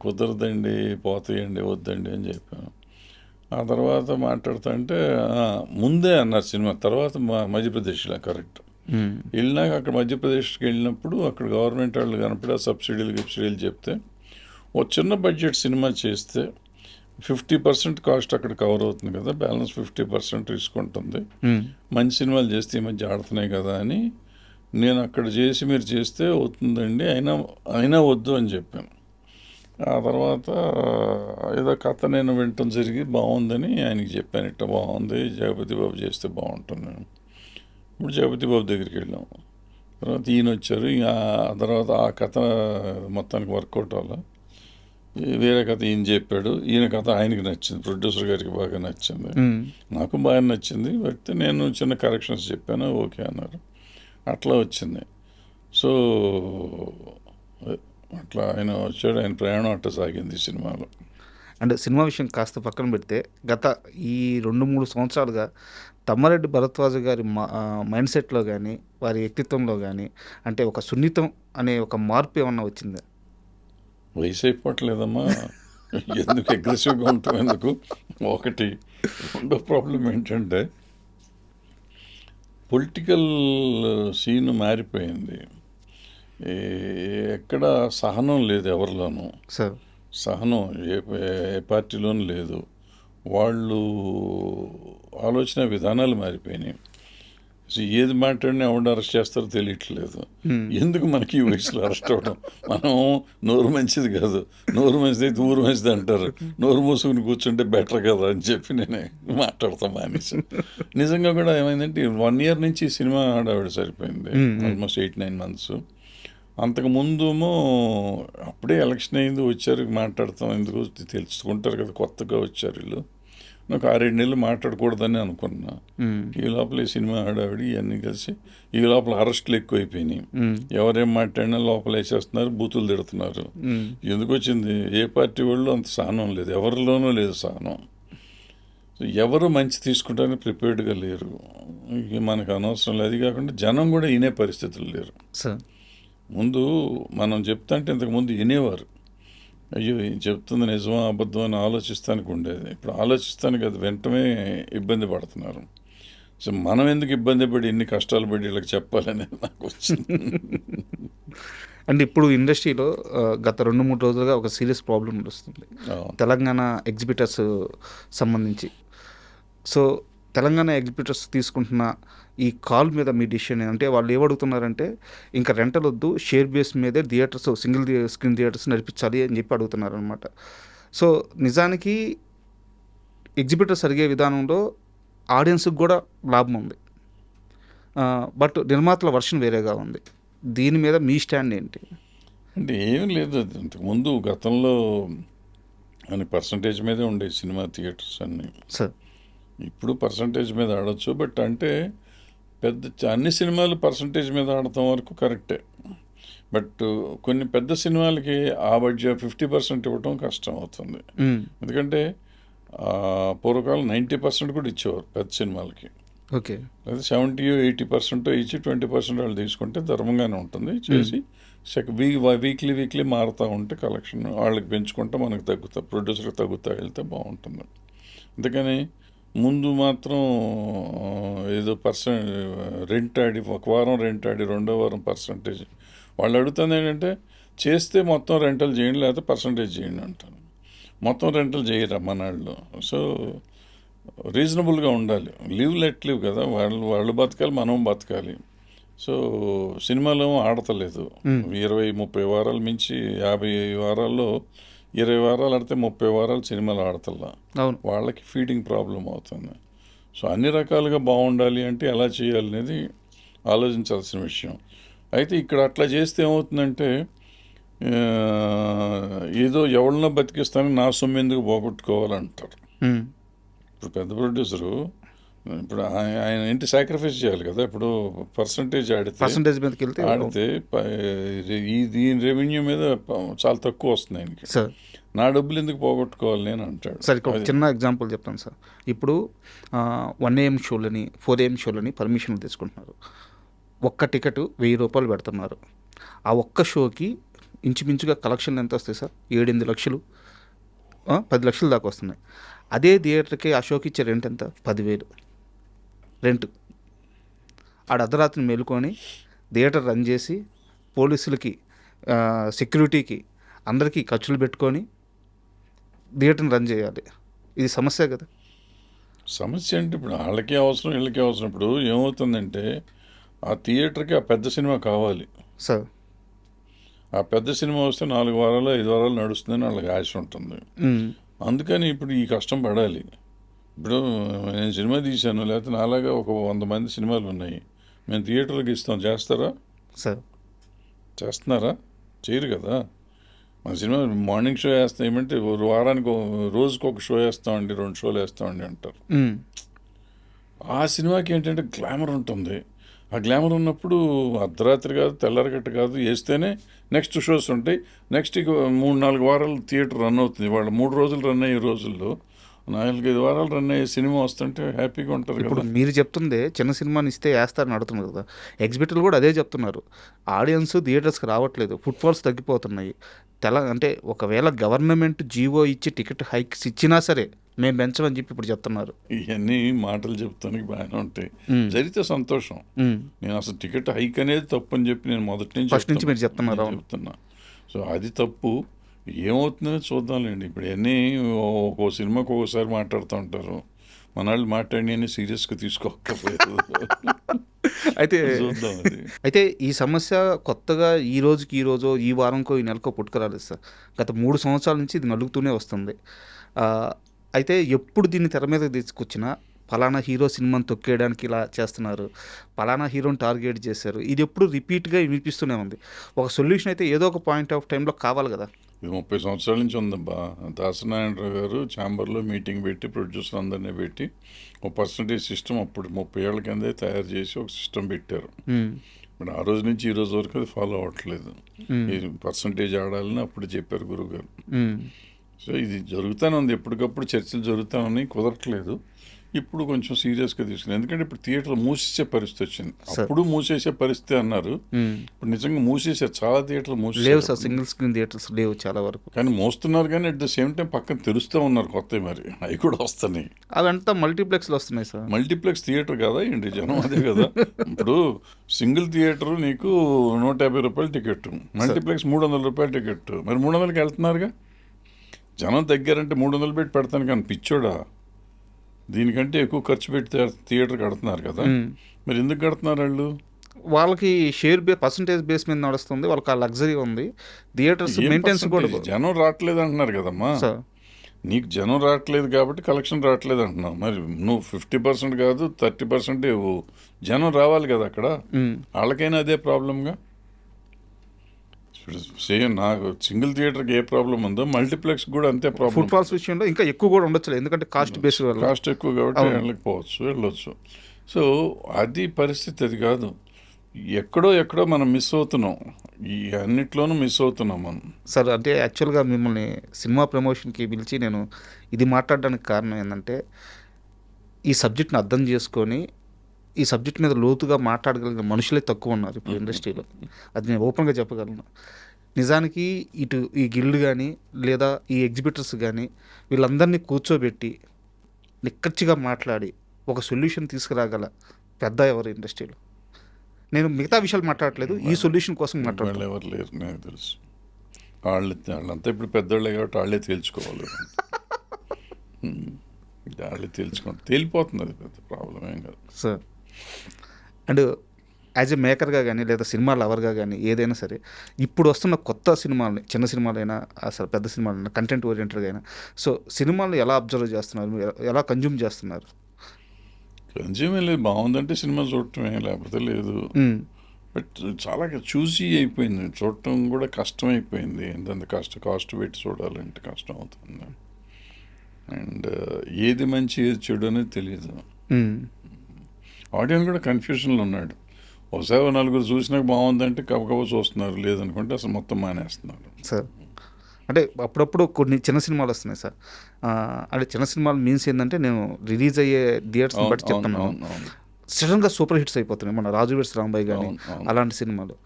కుదరదండి, పోతాయండి, వద్దండి అని చెప్పాను. ఆ తర్వాత మాట్లాడుతుంటే ముందే అన్నారు సినిమా, తర్వాత మధ్యప్రదేశ్లో కరెక్ట్ వెళ్ళినాక అక్కడ మధ్యప్రదేశ్కి వెళ్ళినప్పుడు అక్కడ గవర్నమెంట్ వాళ్ళు కనపడి ఆ సబ్సిడీలు చెప్తే ఓ చిన్న బడ్జెట్ సినిమా చేస్తే 50% కాస్ట్ అక్కడ కవర్ అవుతుంది కదా, బ్యాలెన్స్ 50% రిస్క్ ఉంటుంది. మంచి సినిమాలు చేస్తే ఈ మధ్య ఆడుతున్నాయి కదా అని నేను అక్కడ చేసి మీరు చేస్తే అవుతుందండి, అయినా వద్దు అని చెప్పాను. ఆ తర్వాత ఏదో కథ నేను వినటం జరిగి బాగుందని ఆయనకి చెప్పాను, ఇట్లా బాగుంది, జగపతి బాబు చేస్తే బాగుంటుంది. ఇప్పుడు జగపతి బాబు దగ్గరికి వెళ్ళాం. తర్వాత ఈయన వచ్చారు. ఆ తర్వాత ఆ కథ మొత్తానికి వర్కౌట్ అవ్వాలి. వేరే కథ ఈయన చెప్పాడు, ఈయన కథ ఆయనకి నచ్చింది, ప్రొడ్యూసర్ గారికి బాగా నచ్చింది, నాకు బాగా నచ్చింది. బట్ నేను చిన్న కరెక్షన్స్ చెప్పాను, ఓకే అన్నారు. అట్లా వచ్చింది. సో అట్లా ఆయన వచ్చాడు, ఆయన ప్రయాణం అట్లా సాగింది ఈ సినిమాలో. అండ్ సినిమా విషయం కాస్త పక్కన పెడితే గత ఈ 2-3 సంవత్సరాలుగా తమ్మారెడ్డి భరద్వాజ గారి మైండ్ సెట్లో కానీ వారి వ్యక్తిత్వంలో కానీ అంటే ఒక సున్నితం అనే ఒక మార్పు ఏమన్నా వచ్చిందా? వయసు అయిపోవట్లేదమ్మా, ఎందుకు అగ్రెసివ్గా ఉంటాం ఎందుకు? ఒకటి. రెండో ప్రాబ్లం ఏంటంటే పొలిటికల్ సీన్ మారిపోయింది. ఎక్కడ సహనం లేదు ఎవరిలోనూ. సార్. సహనం ఏ పార్టీలోనూ లేదు. వాళ్ళు ఆలోచన విధానాలు మారిపోయినాయి. ఏది మాట్లాడినా ఎవరు అరెస్ట్ చేస్తారో తెలియట్లేదు. ఎందుకు మనకి ఈ వయసులో అరెస్ట్ అవ్వడం? మనం నోరు మంచిది కాదు, నోరు మంచిది అయితే ఊరు మంచిది అంటారు, నోరు మూసుకుని కూర్చుంటే బెటర్ కదా అని చెప్పి నేనే మాట్లాడతాం మానేసి. నిజంగా కూడా ఏమైందంటే 1 year నుంచి సినిమా ఆడావిడ సరిపోయింది, ఆల్మోస్ట్ 8-9 months. అంతకుముందేమో అప్పుడే ఎలక్షన్ అయింది, వచ్చారు మాట్లాడతాం ఎందుకు తెలుసుకుంటారు కదా, కొత్తగా వచ్చారు వీళ్ళు. నాకు 6-7 నెలలు మాట్లాడకూడదని అనుకున్నా. ఈ లోపల ఈ సినిమా హడావిడి ఇవన్నీ కలిసి ఈ లోపల అరెస్టులు ఎక్కువైపోయినాయి. ఎవరేం మాట్లాడినా లోపల వేసేస్తున్నారు, బూతులు తిడుతున్నారు. ఎందుకు వచ్చింది? ఏ పార్టీ వాళ్ళు అంత సహనం లేదు, ఎవరిలోనూ లేదు సహనం. ఎవరు మంచి తీసుకుంటారని ప్రిపేర్డ్గా లేరు. ఇక మనకు అనవసరం లేదు. అది కాకుండా జనం కూడా వినే పరిస్థితులు లేరు. ముందు మనం చెప్తాంటే ఇంతకుముందు వినేవారు. అయ్యో చెప్తుంది నిజమా అబద్ధం అని ఆలోచిస్తానికి ఉండేది. ఇప్పుడు ఆలోచిస్తానికి అది వెంటనే ఇబ్బంది పడుతున్నారు. సో మనం ఎందుకు ఇబ్బంది పడి ఎన్ని కష్టాలు పడి వీళ్ళకి చెప్పాలనేది నాకు వచ్చింది. అండ్ ఇప్పుడు ఇండస్ట్రీలో గత 2-3 రోజులుగా ఒక సీరియస్ ప్రాబ్లం నడుస్తుంది తెలంగాణ ఎగ్జిబిటర్స్ సంబంధించి. సో తెలంగాణ ఎగ్జిబిటర్స్ తీసుకుంటున్న ఈ కాల్ మీద మీ డిసిషన్ అంటే వాళ్ళు ఏమడుగుతున్నారంటే ఇంకా రెంటల్ వద్దు, షేర్ బేస్ మీదే థియేటర్స్, సింగిల్ స్క్రీన్ థియేటర్స్ నడిపించాలి అని చెప్పి అడుగుతున్నారు అనమాట. సో నిజానికి ఎగ్జిబిటర్స్ అడిగే విధానంలో ఆడియన్స్కి కూడా లాభం ఉంది, బట్ నిర్మాతల వర్షన్ వేరేగా ఉంది. దీని మీద మీ స్టాండ్ ఏంటి? అంటే ఏం లేదు, అది ఇంతకుముందు గతంలో అని పర్సంటేజ్ మీదే ఉండే సినిమా థియేటర్స్ అన్నీ. సార్ ఇప్పుడు పర్సంటేజ్ మీద ఆడొచ్చు, బట్ అంటే అన్ని సినిమాలు పర్సంటేజ్ మీద ఆడటం వరకు కరెక్టే. బట్ కొన్ని పెద్ద సినిమాలకి ఆ బడ్జెట్ 50% ఇవ్వటం కష్టం అవుతుంది. ఎందుకంటే పూర్వకాలం 90% కూడా ఇచ్చేవారు పెద్ద సినిమాలకి. ఓకే, అదే 70-80% ఇచ్చి 20% వాళ్ళు తీసుకుంటే ధర్మంగానే ఉంటుంది. చేసి వీక్లీ మారుతూ ఉంటే కలెక్షన్ వాళ్ళకి పెంచుకుంటే మనకు తగ్గుతా, ప్రొడ్యూసర్కి తగ్గుతా వెళ్తే బాగుంటుంది. అందుకని ముందు మాత్రం ఏదో రెంట్ ఆడి ఒక వారం రెంట్ ఆడి రెండో వారం పర్సంటేజ్ వాళ్ళు అడుగుతుంది. ఏంటంటే చేస్తే మొత్తం రెంటల్ చేయండి, లేకపోతే పర్సంటేజ్ చేయండి అంటాను. మొత్తం రెంటల్ చేయరా మనాళ్ళు. సో రీజనబుల్గా ఉండాలి. లెట్ లివ్ కదా, వాళ్ళు బతకాలి, మనం బతకాలి. సో సినిమాలు ఆడతలేదు. 20-30 వారాలు మించి 50 వారాల్లో 20 వారాలు ఆడితే 30 వారాలు సినిమాలు ఆడతల్లా. వాళ్ళకి ఫీడింగ్ ప్రాబ్లం అవుతుంది. సో అన్ని రకాలుగా బాగుండాలి అంటే ఎలా చేయాలి అనేది ఆలోచించాల్సిన విషయం. అయితే ఇక్కడ అట్లా చేస్తే ఏమవుతుందంటే ఏదో ఎవరినో బతికిస్తానని నా సొమ్ము ఎందుకు పోగొట్టుకోవాలంటారు. ఇప్పుడు పెద్ద ప్రొడ్యూసరు ఇప్పుడు ఆయన ఏంటి సాక్రిఫైస్ చేయాలి కదా. ఇప్పుడు పర్సంటేజ్ ఆడితే దీని రెవెన్యూ మీద చాలా తక్కువ వస్తుంది ఆయనకి. నా డబ్బులు ఎందుకు పోగొట్టుకోవాలి నేను అంటాడు. సార్ ఇక్కడ ఒక చిన్న ఎగ్జాంపుల్ చెప్తాను సార్. ఇప్పుడు 1 AM షోలని 4 AM షోలని పర్మిషన్లు తీసుకుంటున్నారు. ఒక్క టికెట్ 1000 రూపాయలు పెడుతున్నారు. ఆ ఒక్క షోకి ఇంచుమించుగా కలెక్షన్లు ఎంత వస్తాయి సార్? 7-8 లక్షలు, 10 లక్షల దాకా వస్తున్నాయి. అదే థియేటర్కి ఆ షోకి ఇచ్చే రెంట్ ఎంత? 10,000 రెంట్. ఆడ అర్ధరాత్రి మేలుకొని థియేటర్ రన్ చేసి పోలీసులకి, సెక్యూరిటీకి, అందరికీ ఖర్చులు పెట్టుకొని థియేటర్ని రన్ చేయాలి. ఇది సమస్య కదా. సమస్య అంటే ఇప్పుడు వాళ్ళకి అవసరం, వీళ్ళకి అవసరం. ఇప్పుడు ఏమవుతుందంటే ఆ థియేటర్కి ఆ పెద్ద సినిమా కావాలి సార్. ఆ పెద్ద సినిమా వస్తే 4 వారాలు 5 వారాలు నడుస్తుందని వాళ్ళకి ఆశ ఉంటుంది. అందుకని ఇప్పుడు ఈ కష్టం పడాలి. ఇప్పుడు నేను సినిమా తీశాను, లేకపోతే నాలాగా ఒక 100 మంది సినిమాలు ఉన్నాయి, మేము థియేటర్కి ఇస్తాం, చేస్తారా సార్? చేస్తున్నారా? చేయరు కదా. మన సినిమా మార్నింగ్ షో వేస్తాం, ఏమంటే వారానికి రోజుకి ఒక షో వేస్తామండి, 2 షోలు వేస్తామండి అంటారు. ఆ సినిమాకి ఏంటంటే గ్లామర్ ఉంటుంది. ఆ గ్లామర్ ఉన్నప్పుడు అర్ధరాత్రి కాదు, తెల్లారగట్ట కాదు, వేస్తేనే నెక్స్ట్ షోస్ ఉంటాయి. నెక్స్ట్ 3-4 వారాలు థియేటర్ రన్ అవుతుంది. వాళ్ళు 3 రోజులు రన్ అయ్యే రోజుల్లో 4-5 వారాలు రన్ అయ్యే సినిమా వస్తుంటే హ్యాపీగా ఉంటారు. ఇప్పుడు మీరు చెప్తుందే చిన్న సినిమాని ఇస్తే వేస్తారని అడుగుతున్నారు కదా. ఎగ్జిబిటర్లు కూడా అదే చెప్తున్నారు. ఆడియన్స్ థియేటర్స్కి రావట్లేదు, ఫుట్ఫాల్స్ తగ్గిపోతున్నాయి. అంటే ఒకవేళ గవర్నమెంట్ జీవో ఇచ్చి టికెట్ హైక్స్ ఇచ్చినా సరే మేము పెంచమని చెప్పి ఇప్పుడు చెప్తున్నారు. ఇవన్నీ మాటలు చెప్తానికి బాగానే ఉంటాయి, జరిగితే సంతోషం. నేను అసలు టికెట్ హైక్ అనేది తప్పు అని చెప్పి నేను ఫస్ట్ నుంచి మీరు చెప్తున్నా. సో అది తప్పు. ఏమవుతుందో చూద్దాంలేండి. ఇప్పుడు అన్నీ ఒక్కో సినిమాకి ఒక్కోసారి మాట్లాడుతూ ఉంటారు. మన వాళ్ళు మాట్లాడి సీరియస్గా తీసుకోకపోయారు. అయితే ఈ సమస్య కొత్తగా ఈ రోజు ఈ వారంకో ఈ నెలకో పుట్టుకురాలేదు సార్. గత 3 సంవత్సరాల నుంచి ఇది నలుగుతూనే వస్తుంది. అయితే ఎప్పుడు దీన్ని తెర మీద తీసుకొచ్చినా పలానా హీరో సినిమాని తొక్కేయడానికి ఇలా చేస్తున్నారు, పలానా హీరోని టార్గెట్ చేశారు, ఇది ఎప్పుడు రిపీట్గా వినిపిస్తూనే ఉంది. ఒక సొల్యూషన్ అయితే ఏదో ఒక పాయింట్ ఆఫ్ టైంలో కావాలి కదా. ఇది 30 సంవత్సరాల నుంచి ఉందబ్బా. దాసనారాయణరావు గారు ఛాంబర్లో మీటింగ్ పెట్టి ప్రొడ్యూసర్ అందరినీ పెట్టి ఒక పర్సంటేజ్ సిస్టమ్ అప్పుడు 30 ఏళ్ల కిందే తయారు చేసి ఒక సిస్టమ్ పెట్టారు. మరి ఆ రోజు నుంచి ఈ రోజు వరకు అది ఫాలో అవ్వట్లేదు. ఈ పర్సంటేజ్ ఆడాలని అప్పుడు చెప్పారు గురువు గారు. సో ఇది జరుగుతూనే ఉంది, ఎప్పటికప్పుడు చర్చలు జరుగుతూ ఉన్నాయి, కుదరట్లేదు. ఇప్పుడు కొంచెం సీరియస్గా తీసుకుని, ఎందుకంటే ఇప్పుడు థియేటర్ మూసేసే పరిస్థితి వచ్చింది. అప్పుడు మూసేసే పరిస్థితి అన్నారు, ఇప్పుడు నిజంగా మూసేసారు. చాలా థియేటర్లు లేవు మూసేసారు. సార్, సింగిల్ స్క్రీన్ థియేటర్స్ లేవు చాలా వరకు. కానీ మోస్తున్నారు, కానీ అట్ ద సేమ్ టైం పక్కన తెరుస్తూ ఉన్నారు కొత్తవి, మరి అవి కూడా వస్తున్నాయి. అవంతా మల్టీప్లెక్స్లు వస్తున్నాయి సార్. మల్టీప్లెక్స్ థియేటర్ కదా ఏంటి, జనం అదే కదా. ఇప్పుడు సింగిల్ థియేటర్ నీకు 150 రూపాయలు టికెట్, మల్టీప్లెక్స్ 300 రూపాయలు టికెట్. మరి 300కి వెళ్తున్నారుగా జనం. దగ్గరంటే 300 పెట్టి పెడతాను కానీ పిచ్చోడా, దీనికంటే ఎక్కువ ఖర్చు పెట్టి థియేటర్ కడుతున్నారు కదా. మరి ఎందుకు కడుతున్నారు వాళ్ళు? వాళ్ళకి షేర్ పర్సంటేజ్ బేస్ మీద నడుస్తుంది, వాళ్ళకి ఆ లగ్జరీ ఉంది. థియేటర్స్ ఏం మెయింటెనెన్స్ కూడా percentage? జనం రావట్లేదు అంటున్నారు కదమ్మా. సార్. నీకు జనం రావట్లేదు కాబట్టి కలెక్షన్ రావట్లేదు అంటున్నావు. మరి నువ్వు 50% కాదు 30% ఇవ్వు, జనం రావాలి కదా అక్కడ. వాళ్ళకైనా అదే ప్రాబ్లంగా. సేమ్ నాకు సింగిల్ థియేటర్కి ఏ ప్రాబ్లం ఉందో మల్టీప్లెక్స్ కూడా అంతే ప్రాబ్లం. ఫుట్ఫాల్స్ విషయంలో ఇంకా ఎక్కువ కూడా ఉండొచ్చు, ఎందుకంటే కాస్ట్ బేస్ వల్ల. కాస్ట్ ఎక్కువ కాబట్టి వెళ్ళొచ్చు. సో అది పరిస్థితి, అది కాదు. ఎక్కడో మనం మిస్ అవుతున్నాం, ఈ అన్నిట్లోనూ మిస్ అవుతున్నాం మనం. సార్ అంటే యాక్చువల్గా మిమ్మల్ని సినిమా ప్రమోషన్కి పిలిచి నేను ఇది మాట్లాడడానికి కారణం ఏంటంటే, ఈ సబ్జెక్ట్ని అర్థం చేసుకొని ఈ సబ్జెక్ట్ మీద లోతుగా మాట్లాడగలిగిన మనుషులే తక్కువ ఉన్నారు ఇప్పుడు ఇండస్ట్రీలో. అది నేను ఓపెన్గా చెప్పగలను. నిజానికి ఇటు ఈ గిల్డ్ కానీ లేదా ఈ ఎగ్జిబిటర్స్ కానీ వీళ్ళందరినీ కూర్చోబెట్టి నిక్కచ్చిగా మాట్లాడి ఒక సొల్యూషన్ తీసుకురాగల పెద్ద ఎవరు ఇండస్ట్రీలో? నేను మిగతా విషయాలు మాట్లాడట్లేదు, ఈ సొల్యూషన్ కోసం వాళ్ళు మాట్లాడలేదు. ఎవరు లేరు నాకు తెలుసు. వాళ్ళంతా ఇప్పుడు పెద్దోళ్ళే కాబట్టి వాళ్ళే తేల్చుకోవాలి. వాళ్ళే తేల్చుకోండి, తేలిపోతుంది, అది పెద్ద ప్రాబ్లం ఏం కాదు సార్. అండ్ యాజ్ ఎ మేకర్గా కానీ లేదా సినిమా లవర్గా కానీ ఏదైనా సరే, ఇప్పుడు వస్తున్న కొత్త సినిమాలని, చిన్న సినిమాలైనా అసలు పెద్ద సినిమాలైనా, కంటెంట్ ఓరియంటెడ్గా అయినా, సో సినిమాలను ఎలా అబ్జర్వ్ చేస్తున్నారు, ఎలా కన్జ్యూమ్ చేస్తున్నారు? కన్జ్యూమే లేదు, బాగుందంటే సినిమా చూడటమే, లేకపోతే లేదు. బట్ చాలా చూసి అయిపోయింది, చూడటం కూడా కష్టం అయిపోయింది. ఎంత కాస్ట్ పెట్టి చూడాలంటే కష్టం అవుతుంది. అండ్ ఏది మంచి ఏది చెడు అనేది తెలియదు. ఆడియన్స్ కూడా కన్ఫ్యూజన్లో ఉన్నాడు. ఒకసారి నలుగురు చూసినాక బాగుందంటే కబకబ చూస్తున్నారు, లేదనుకుంటే అసలు మొత్తం మానేస్తున్నారు. సార్ అంటే అప్పుడప్పుడు కొన్ని చిన్న సినిమాలు వస్తున్నాయి సార్. అంటే చిన్న సినిమాలు మీన్స్ ఏంటంటే, నేను రిలీజ్ అయ్యే థియేటర్స్ని బట్టి చెప్తున్నాను, సడన్గా సూపర్ హిట్స్ అయిపోతున్నాయి. మన రాజు వెడ్స్ రాంబాయ్ కానీ అలాంటి సినిమాలు,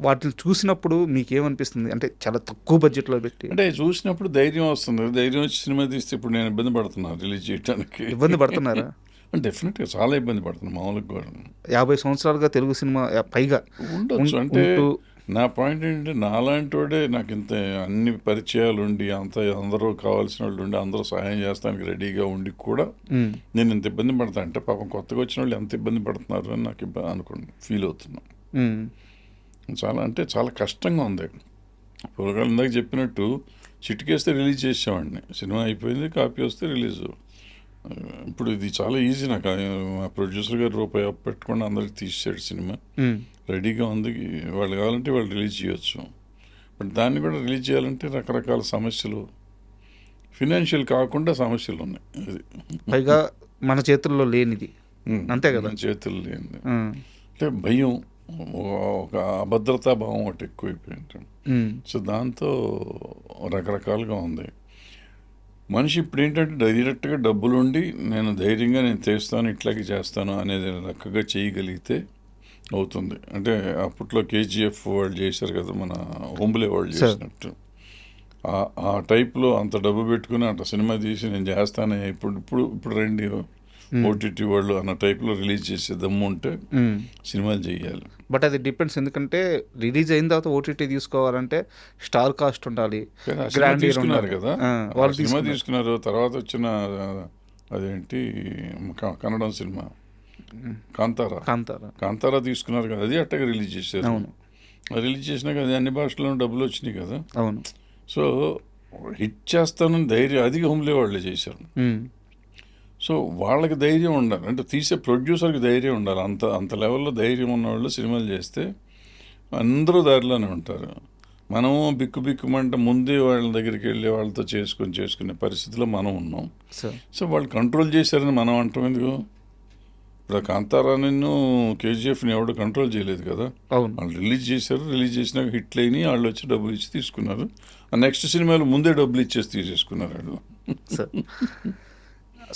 వాటిని చూసినప్పుడు మీకు ఏమనిపిస్తుంది? అంటే చాలా తక్కువ బడ్జెట్లో పెట్టి అంటే చూసినప్పుడు ధైర్యం వస్తుంది. ధైర్యం వచ్చి సినిమా తీస్తే ఇప్పుడు నేను ఇబ్బంది పడుతున్నాను రిలీజ్ చేయడానికి. ఇబ్బంది పడుతున్నారా? డెఫినెట్గా చాలా ఇబ్బంది పడుతున్నాను. మామూలుగా కూడా 50 సంవత్సరాలుగా తెలుగు సినిమా పైగా ఉండొచ్చు. అంటే నా పాయింట్ ఏంటంటే, నాలాంటి వాడే నాకు ఇంత అన్ని పరిచయాలు ఉండి, అందరూ కావాల్సిన వాళ్ళు ఉండి, అందరూ సహాయం చేస్తానికి రెడీగా ఉండి కూడా నేను ఇంత ఇబ్బంది పడతా అంటే, పాపం కొత్తగా వచ్చిన వాళ్ళు ఎంత ఇబ్బంది పడుతున్నారు అని నాకు ఫీల్ అవుతున్నాను. చాలా కష్టంగా ఉంది. పూర్వకాలం ఇందాక చెప్పినట్టు చిటికేస్తే రిలీజ్ చేసేవాడిని, సినిమా అయిపోయింది, కాపీ వస్తే రిలీజు. ఇప్పుడు ఇది చాలా ఈజీ. నాకు మా ప్రొడ్యూసర్ గారు రూపాయి పెట్టుకుండా అందరికి తీసేసాడు సినిమా, రెడీగా ఉంది. వాళ్ళు కావాలంటే వాళ్ళు రిలీజ్ చేయొచ్చు. బట్ దాన్ని కూడా రిలీజ్ చేయాలంటే రకరకాల సమస్యలు, ఫినాన్షియల్ కాకుండా సమస్యలు ఉన్నాయి. అది పైగా మన చేతుల్లో లేనిది, అంతే కదా, మన చేతుల్లో లేనిది. అంటే భయం, ఒక అభద్రతా భావం ఒకటి ఎక్కువైపోయింది. సో దాంతో రకరకాలుగా ఉంది. మనిషి ఇప్పుడు ఏంటంటే డైరెక్ట్గా డబ్బులుండి నేను ధైర్యంగా నేను చేస్తాను, ఇట్లాగే చేస్తాను అనేది లెక్కగా చేయగలిగితే అవుతుంది. అంటే అప్పట్లో KGF వాళ్ళు చేశారు కదా, మన హోంబులే వాళ్ళు చేసినట్టు. ఆ టైప్లో అంత డబ్బు పెట్టుకుని అట్లా సినిమా తీసి నేను చేస్తాను, ఇప్పుడు రండి OTT వాళ్ళు అన్న టైప్లో రిలీజ్ చేసే దమ్ము ఉంటే సినిమాలు చేయాలి. బట్ అది డిపెండ్స్, ఎందుకంటే రిలీజ్ అయిన తర్వాత OTT తీసుకోవాలంటే స్టార్ కాస్ట్ ఉండాలి. తీసుకున్నారు కదా వాళ్ళు, సినిమా తీసుకున్నారు. తర్వాత వచ్చిన అదేంటి కన్నడం సినిమా కాంతారా తీసుకున్నారు కదా, అది అట్టగా రిలీజ్ చేశారు. రిలీజ్ చేసినాక అది అన్ని భాషల్లో డబ్బులు వచ్చినాయి కదా. అవును. సో హిట్ చేస్తానని ధైర్యం అది హోమ్లే వాళ్ళే చేశారు. సో వాళ్ళకి ధైర్యం ఉండాలి, అంటే తీసే ప్రొడ్యూసర్కి ధైర్యం ఉండాలి. అంత అంత లెవెల్లో ధైర్యం ఉన్నవాళ్ళు సినిమాలు చేస్తే అందరూ దారిలోనే ఉంటారు. మనము బిక్కుమంటే ముందే వాళ్ళ దగ్గరికి వెళ్ళి వాళ్ళతో చేసుకునే పరిస్థితిలో మనం ఉన్నాం. సో వాళ్ళు కంట్రోల్ చేశారని మనం అంటాం ఎందుకు? ఇప్పుడు కాంతారాని కేజీఎఫ్ని ఎవడు కంట్రోల్ చేయలేదు కదా. అవును, వాళ్ళు రిలీజ్ చేశారు, రిలీజ్ చేసినాక హిట్లు అయినాయి, వాళ్ళు వచ్చి డబ్బులు ఇచ్చి తీసుకున్నారు. ఆ నెక్స్ట్ సినిమాలు ముందే డబ్బులు ఇచ్చేసి తీసేసుకున్నారు వాళ్ళు.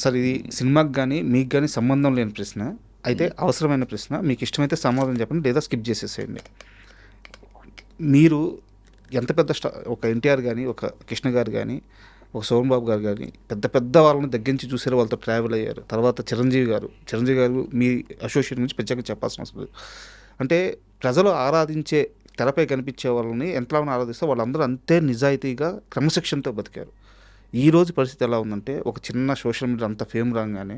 సార్ ఇది సినిమాకి కానీ మీకు కానీ సంబంధం లేని ప్రశ్న, అయితే అవసరమైన ప్రశ్న. మీకు ఇష్టమైతే సమాధానం చెప్పండి, లేదా స్కిప్ చేసేసేయండి. మీరు ఎంత పెద్ద ఒక ఎన్టీఆర్ కానీ, ఒక కృష్ణ గారు కానీ, ఒక సోమన్ బాబు గారు కానీ పెద్ద వాళ్ళని దగ్గర నుంచి చూసారు, వాళ్ళతో ట్రావెల్ అయ్యారు. తర్వాత చిరంజీవి గారు మీ అసోసియేట్ నుంచి ప్రత్యేకంగా చెప్పాల్సిన అవసరం లేదు. అంటే ప్రజలు ఆరాధించే, తెరపై కనిపించే వాళ్ళని ఎంతలా ఆరాధిస్తే వాళ్ళందరూ అంతే నిజాయితీగా క్రమశిక్షణతో బతికారు. ఈరోజు పరిస్థితి ఎలా ఉందంటే, ఒక చిన్న సోషల్ మీడియా అంత ఫేమ్ రాగానే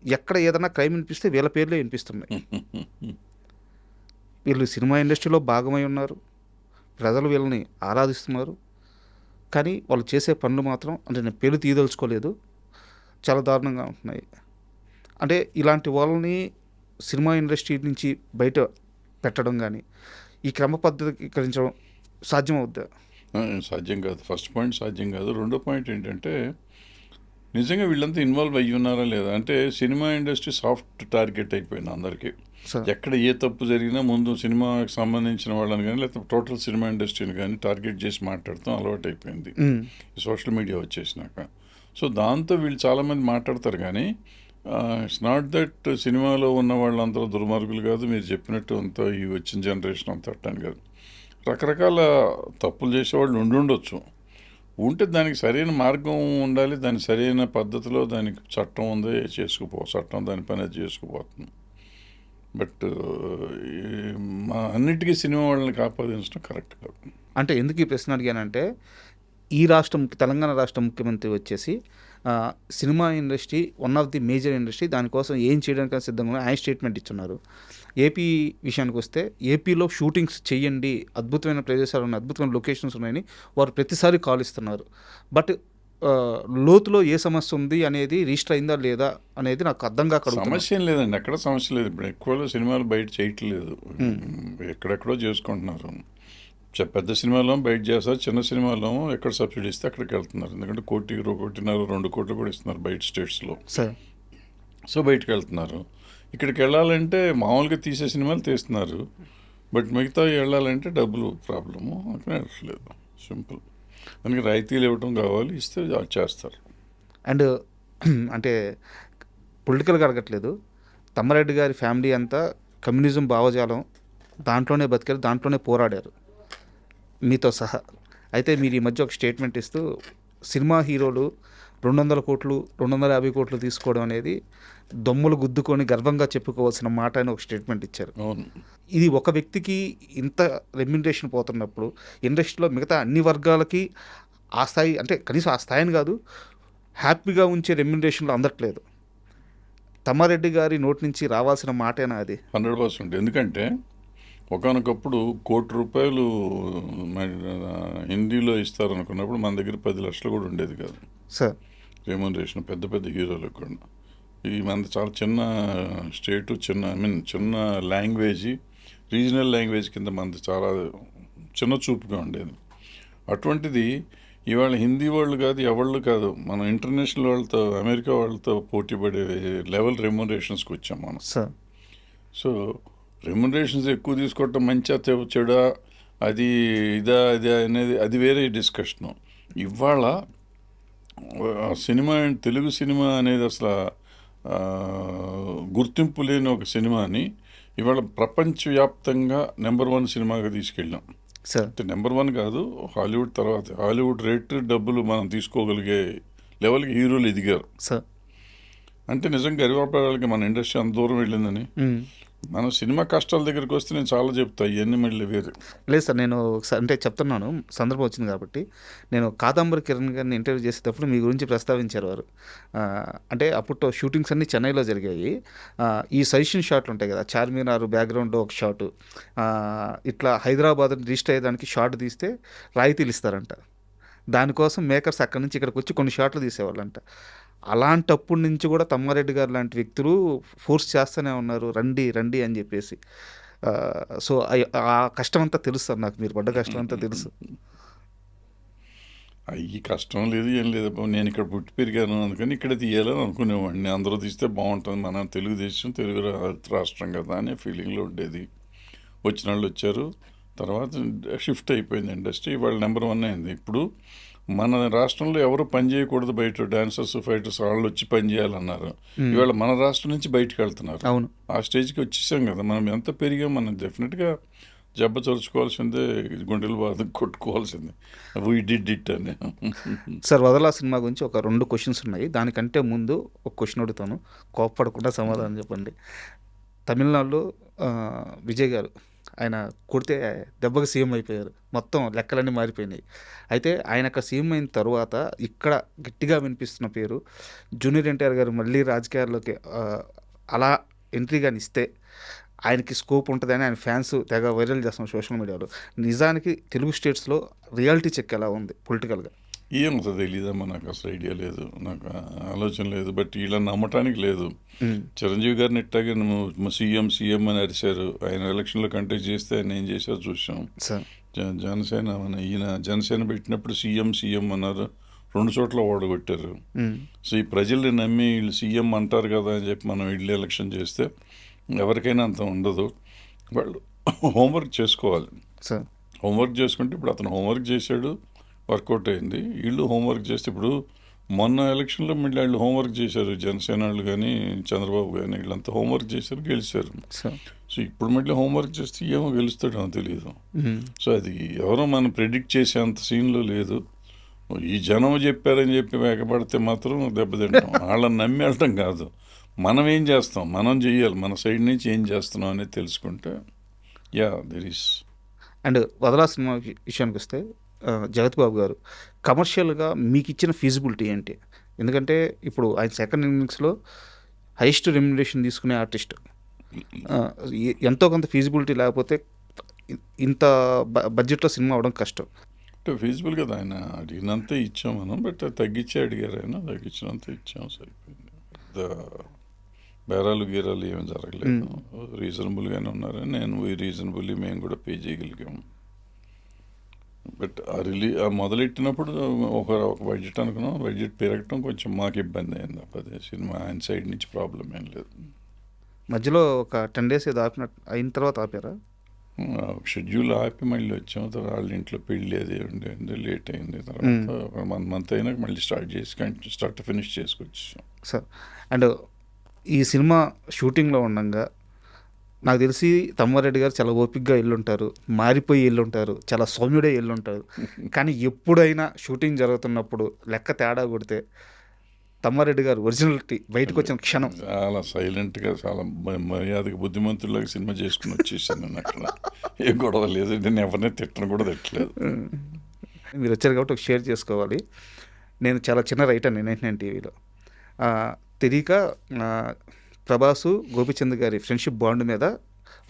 ఎక్కడ ఏదైనా క్రైమ్ వినిపిస్తే వీళ్ళ పేర్లే వినిపిస్తున్నాయి. వీళ్ళు సినిమా ఇండస్ట్రీలో భాగమై ఉన్నారు, ప్రజలు వీళ్ళని ఆరాధిస్తున్నారు, కానీ వాళ్ళు చేసే పనులు మాత్రం, అంటే నేను పేరు తీయదలుచుకోలేదు, చాలా దారుణంగా ఉంటున్నాయి. అంటే ఇలాంటి వాళ్ళని సినిమా ఇండస్ట్రీ నుంచి బయట పెట్టడం కానీ, ఈ క్రమ పద్ధతికరించడం సాధ్యమవుద్దా? సాధ్యం కాదు. ఫస్ట్ పాయింట్ సాధ్యం కాదు. రెండో పాయింట్ ఏంటంటే, నిజంగా వీళ్ళంతా ఇన్వాల్వ్ అయ్యి ఉన్నారా లేదా అంటే, సినిమా ఇండస్ట్రీ సాఫ్ట్ టార్గెట్ అయిపోయింది అందరికీ. ఎక్కడ ఏ తప్పు జరిగినా ముందు సినిమాకి సంబంధించిన వాళ్ళని కానీ, లేకపోతే టోటల్ సినిమా ఇండస్ట్రీని కానీ టార్గెట్ చేసి మాట్లాడతాం అలవాటు అయిపోయింది సోషల్ మీడియా వచ్చేసినాక. సో దాంతో వీళ్ళు చాలామంది మాట్లాడతారు, కానీ ఇట్స్ నాట్ దట్ సినిమాలో ఉన్న వాళ్ళంతా దుర్మార్గులు కాదు, మీరు చెప్పినట్టు అంతా ఈ వచ్చిన జనరేషన్ అంతా అట్టాను కాదు. రకరకాల తప్పులు చేసేవాళ్ళు ఉండొచ్చు, ఉంటే దానికి సరైన మార్గం ఉండాలి, దాని సరైన పద్ధతిలో దానికి చట్టం ఉంది, చట్టం దాని పని అది చేసుకుపోతుంది. బట్ అన్నిటికీ సినిమా వాళ్ళని ఆపాదించడం కరెక్ట్ కాదు. అంటే ఎందుకు ఈ ప్రశ్న అడిగానంటే, ఈ తెలంగాణ రాష్ట్ర ముఖ్యమంత్రి వచ్చేసి cinema industry one of the major industry, దానికోసం ఏం చేయడానికి సిద్ధంగా ఆయన స్టేట్మెంట్ ఇచ్చున్నారు. ఏపీ విషయానికి వస్తే, ఏపీలో షూటింగ్స్ చేయండి, అద్భుతమైన ప్రదేశాలు ఉన్నాయి, అద్భుతమైన లొకేషన్స్ ఉన్నాయని వారు ప్రతిసారి కాల్ ఇస్తున్నారు. బట్ లోతులో ఏ సమస్య ఉంది అనేది రిజిస్టర్ అయిందా లేదా అనేది నాకు అర్థం కాక సమస్య ఏం లేదండి, ఎక్కడ సమస్య లేదు. ఇప్పుడు ఎక్కువలో సినిమాలు బయట చేయట్లేదు, ఎక్కడెక్కడో చేసుకుంటున్నారు. పెద్ద సినిమాలో బయట చేస్తారు, చిన్న సినిమాలో ఎక్కడ సబ్సిడీ ఇస్తే అక్కడికి వెళ్తున్నారు. ఎందుకంటే 1.5-1.5 కోట్లు కూడా ఇస్తున్నారు బయట స్టేట్స్లో. సో బయటకు వెళ్తున్నారు. ఇక్కడికి వెళ్ళాలంటే మామూలుగా తీసే సినిమాలు తీస్తున్నారు, బట్ మిగతా వెళ్ళాలంటే డబ్బులు ప్రాబ్లము, అక్కడ వెళ్ళట్లేదు. సింపుల్. దానికి రాయితీలు ఇవ్వటం కావాలి, ఇస్తే చేస్తారు. అండ్ అంటే పొలిటికల్గా అడగట్లేదు, తమ్మారెడ్డి గారి ఫ్యామిలీ అంతా కమ్యూనిజం భావజాలం దాంట్లోనే బతికారు, దాంట్లోనే పోరాడారు మీతో సహా. అయితే మీరు ఈ మధ్య ఒక స్టేట్మెంట్ ఇస్తూ, సినిమా హీరోలు 200 కోట్లు 250 కోట్లు తీసుకోవడం అనేది దొమ్ములు గుద్దుకొని గర్వంగా చెప్పుకోవాల్సిన మాట అని ఒక స్టేట్మెంట్ ఇచ్చారు. ఇది ఒక వ్యక్తికి ఇంత రెమ్యునరేషన్ పోతున్నప్పుడు ఇండస్ట్రీలో మిగతా అన్ని వర్గాలకి ఆ స్థాయి, అంటే కనీసం ఆ స్థాయిని కాదు, హ్యాపీగా ఉంచే రెమ్యునరేషన్లు అందట్లేదు. తమ్మారెడ్డి గారి నోటి నుంచి రావాల్సిన మాటేనా అది? 100%. ఎందుకంటే ఒకనొకప్పుడు ₹1 హిందీలో ఇస్తారనుకున్నప్పుడు మన దగ్గర 10 లక్షలు కూడా ఉండేది కాదు సార్ రెమ్యునరేషన్, పెద్ద హీరోలకు కూడా. ఈ మన చాలా చిన్న స్టేటు, చిన్న లాంగ్వేజ్, రీజనల్ లాంగ్వేజ్ కింద మనది చాలా చిన్న చూపుగా ఉండేది. అటువంటిది ఇవాళ హిందీ వాళ్ళు కాదు, ఎవళ్ళు కాదు, మనం ఇంటర్నేషనల్ వాళ్ళతో, అమెరికా వాళ్ళతో పోటీ పడే లెవెల్ రెమ్యునరేషన్స్కి వచ్చాం మనం. సో రెమ్యునరేషన్స్ ఎక్కువ తీసుకోవటం మంచిగా చెడా, అది ఇదా అనేది అది వేరే డిస్కషను. ఇవాళ సినిమా, తెలుగు సినిమా అనేది అసలు గుర్తింపు లేని ఒక సినిమాని ఇవాళ ప్రపంచవ్యాప్తంగా నెంబర్ 1 సినిమాగా తీసుకెళ్ళాం. అంటే నెంబర్ 1 కాదు, హాలీవుడ్ తర్వాత, హాలీవుడ్ రేట్ డబ్బులు మనం తీసుకోగలిగే లెవెల్కి హీరోలు ఎదిగారు. అంటే నిజంగా గర్వపడాలి మన ఇండస్ట్రీ అంత దూరం వెళ్ళిందని. మన సినిమా కష్టాల దగ్గరికి వస్తే నేను చాలా చెప్తాను, ఇవన్నీ మళ్ళీ వేరే లేదు సార్. నేను అంటే చెప్తున్నాను, సందర్భం వచ్చింది కాబట్టి. నేను కాదంబరి కిరణ్ గారిని ఇంటర్వ్యూ చేసేటప్పుడు మీ గురించి ప్రస్తావించారు వారు. అంటే అప్పుడు షూటింగ్స్ అన్నీ చెన్నైలో జరిగాయి. ఈ సజెషన్ షాట్లు ఉంటాయి కదా, చార్మినార్ బ్యాక్గ్రౌండ్లో ఒక షాటు, ఇట్లా హైదరాబాద్ రిజిస్టర్ అయ్యేదానికి షాట్ తీస్తే రాయితీలు ఇస్తారంట. దానికోసం మేకర్స్ అక్కడి నుంచి ఇక్కడికి వచ్చి కొన్ని షాట్లు తీసేవాళ్ళంట. అలాంటప్పటి నుంచి కూడా తమ్మారెడ్డి గారు లాంటి వ్యక్తులు ఫోర్స్ చేస్తూనే ఉన్నారు, రండి రండి అని చెప్పేసి. సో ఆ కష్టం అంతా తెలుసు సార్ నాకు, మీరు పడ్డ కష్టం అంతా తెలుసు. ఈ కష్టం లేదు ఏం లేదు బాబు, నేను ఇక్కడ పుట్టి పెరిగాను అందుకని ఇక్కడ తీయాలని అనుకునేవాడిని. అందరూ తీస్తే బాగుంటుంది, మన తెలుగుదేశం తెలుగు రాష్ట్రం కదా అనే ఫీలింగ్లో ఉండేది. వచ్చిన వాళ్ళు వచ్చారు, తర్వాత షిఫ్ట్ అయిపోయింది ఇండస్ట్రీ. ఇవాళ నెంబర్ 1 అయింది. ఇప్పుడు మన రాష్ట్రంలో ఎవరు పని చేయకూడదు, బయట డాన్సర్స్ ఫైటర్స్ వాళ్ళు వచ్చి పని చేయాలన్నారు. ఇవాళ మన రాష్ట్రం నుంచి బయటకు వెళ్తున్నారు. అవును, ఆ స్టేజ్కి వచ్చేసాం కదా. మనం ఎంత పెరిగాం, మనం డెఫినెట్గా జబ్బ చరుచుకోవాల్సిందే, గుండెలు బాధ కొట్టుకోవాల్సిందే. వీ డిడ్ ఇట్ అని. సార్ వదలా సినిమా గురించి ఒక 2 క్వశ్చన్స్ ఉన్నాయి. దానికంటే ముందు ఒక క్వశ్చన్ అడుగుతాను, కోప్పడకుండా సమాధానం చెప్పండి. తమిళనాడులో విజయ్ గారు ఆయన కొడితే దెబ్బకి సీఎం అయిపోయారు, మొత్తం లెక్కలన్నీ మారిపోయినాయి. అయితే ఆయన సీఎం అయిన తర్వాత ఇక్కడ గట్టిగా వినిపిస్తున్న పేరు జూనియర్ ఎన్టీఆర్ గారు మళ్ళీ రాజకీయాల్లోకి అలా ఎంట్రీ కానీ ఇస్తే ఆయనకి స్కోప్ ఉంటుందని ఆయన ఫ్యాన్స్ తెగ వైరల్ చేస్తున్నాం సోషల్ మీడియాలో. నిజానికి తెలుగు స్టేట్స్లో రియాలిటీ చెక్ ఎలా ఉంది పొలిటికల్గా? ఏమవుతుందో తెలీదమ్మా, నాకు అసలు ఐడియా లేదు, నాకు ఆలోచన లేదు. బట్ వీళ్ళని నమ్మటానికి లేదు. చిరంజీవి గారిని ఇట్టాగే సీఎం అని అరిశారు. ఆయన ఎలక్షన్లో కంటెస్ట్ చేస్తే ఆయన ఏం చేశారు చూసాం. జనసేన ఈయన జనసేన పెట్టినప్పుడు సీఎం అన్నారు, 2 చోట్ల ఓడగొట్టారు. సో ఈ ప్రజల్ని నమ్మి వీళ్ళు సీఎం అంటారు కదా అని చెప్పి మనం వీళ్ళు ఎలక్షన్ చేస్తే ఎవరికైనా అంత ఉండదు. వాళ్ళు హోంవర్క్ చేసుకోవాలి. హోంవర్క్ చేసుకుంటే ఇప్పుడు అతను హోంవర్క్ చేశాడు, వర్కౌట్ అయింది. వీళ్ళు హోంవర్క్ చేస్తే ఇప్పుడు మొన్న ఎలక్షన్లో మళ్ళీ వాళ్ళు హోంవర్క్ చేశారు, జనసేన వాళ్ళు కానీ చంద్రబాబు కానీ వీళ్ళంతా హోంవర్క్ చేశారు, గెలిచారు. సో ఇప్పుడు మళ్ళీ హోంవర్క్ చేస్తే ఏమో గెలుస్తాడో తెలియదు. సో అది ఎవరో మనం ప్రెడిక్ట్ చేసే అంత సీన్లో లేదు. ఈ జనం చెప్పారని చెప్పి వేగపడితే మాత్రం దెబ్బతింటాం. వాళ్ళని నమ్మి వెళ్ళటం కాదు, మనం ఏం చేస్తాం, మనం చెయ్యాలి, మన సైడ్ నుంచి ఏం చేస్తున్నాం అనేది తెలుసుకుంటే దెర్ ఈస్. అండ్ వదలా సినిమా విషయానికి వస్తే జగత్ బాబు గారు కమర్షియల్గా మీకు ఇచ్చిన ఫీజిబిలిటీ ఏంటి? ఎందుకంటే ఇప్పుడు ఆయన సెకండ్ ఇన్నింగ్స్లో హైయెస్ట్ రెమ్యునరేషన్ తీసుకునే ఆర్టిస్ట్, ఎంతో కొంత ఫీజిబిలిటీ లేకపోతే ఇంత బడ్జెట్లో సినిమా అవడం కష్టం. ఫీజిబుల్ కదా, ఆయన అడిగినంతే ఇచ్చాం మనం. బట్ తగ్గించే అడిగారు ఆయన, తగ్గించినంత ఇచ్చాం, సరిపోయింది. బేరాలు గీరాలు ఏమి జరగలేదు, రీజనబుల్గానే ఉన్నారు. నేను రీజనబుల్లీ మేము కూడా పే చేయగలిగాము. బట్ మొదలెట్టినప్పుడు ఒక బడ్జెట్ అనుకున్నాం, బడ్జెట్ పెరగటం కొంచెం మాకు ఇబ్బంది అయింది. అదే సినిమా ఆయన సైడ్ నుంచి ప్రాబ్లం ఏం లేదు. మధ్యలో ఒక 10 days ఏదో అయిన తర్వాత ఆపారా? షెడ్యూల్ ఆపి మళ్ళీ వచ్చాం. తర్వాత వాళ్ళ ఇంట్లో పెళ్ళి అది ఉండే, లేట్ అయింది. తర్వాత ఒక మంత్ అయినాక మళ్ళీ స్టార్ట్ ఫినిష్ చేసుకొచ్చాం సార్. అండ్ ఈ సినిమా షూటింగ్లో ఉండగా నాకు తెలిసి తమ్మారెడ్డి గారు చాలా ఓపిక్గా వెళ్ళుంటారు, మారిపోయి వెళ్ళుంటారు, చాలా సౌమ్యుడే వెళ్ళుంటారు. కానీ ఎప్పుడైనా షూటింగ్ జరుగుతున్నప్పుడు లెక్క తేడా కొడితే తమ్మారెడ్డి గారు ఒరిజినాలిటీ బయటకు వచ్చిన క్షణం చాలా సైలెంట్గా, చాలా మర్యాదగా, బుద్ధిమంతుల్లాగా సినిమా చేసుకుని వచ్చేసాను. నేను అక్కడ ఏ గొడవ లేదు, నేను ఎవరిని తిట్టను కూడా తిట్టలేదు. మీరు వచ్చారు కాబట్టి ఒక షేర్ చేసుకోవాలి. నేను చాలా చిన్న రైటర్ని 99 టీవీలో. తెలియక ప్రభాసు గోపిచంద్ గారి ఫ్రెండ్షిప్ బాండ్ మీద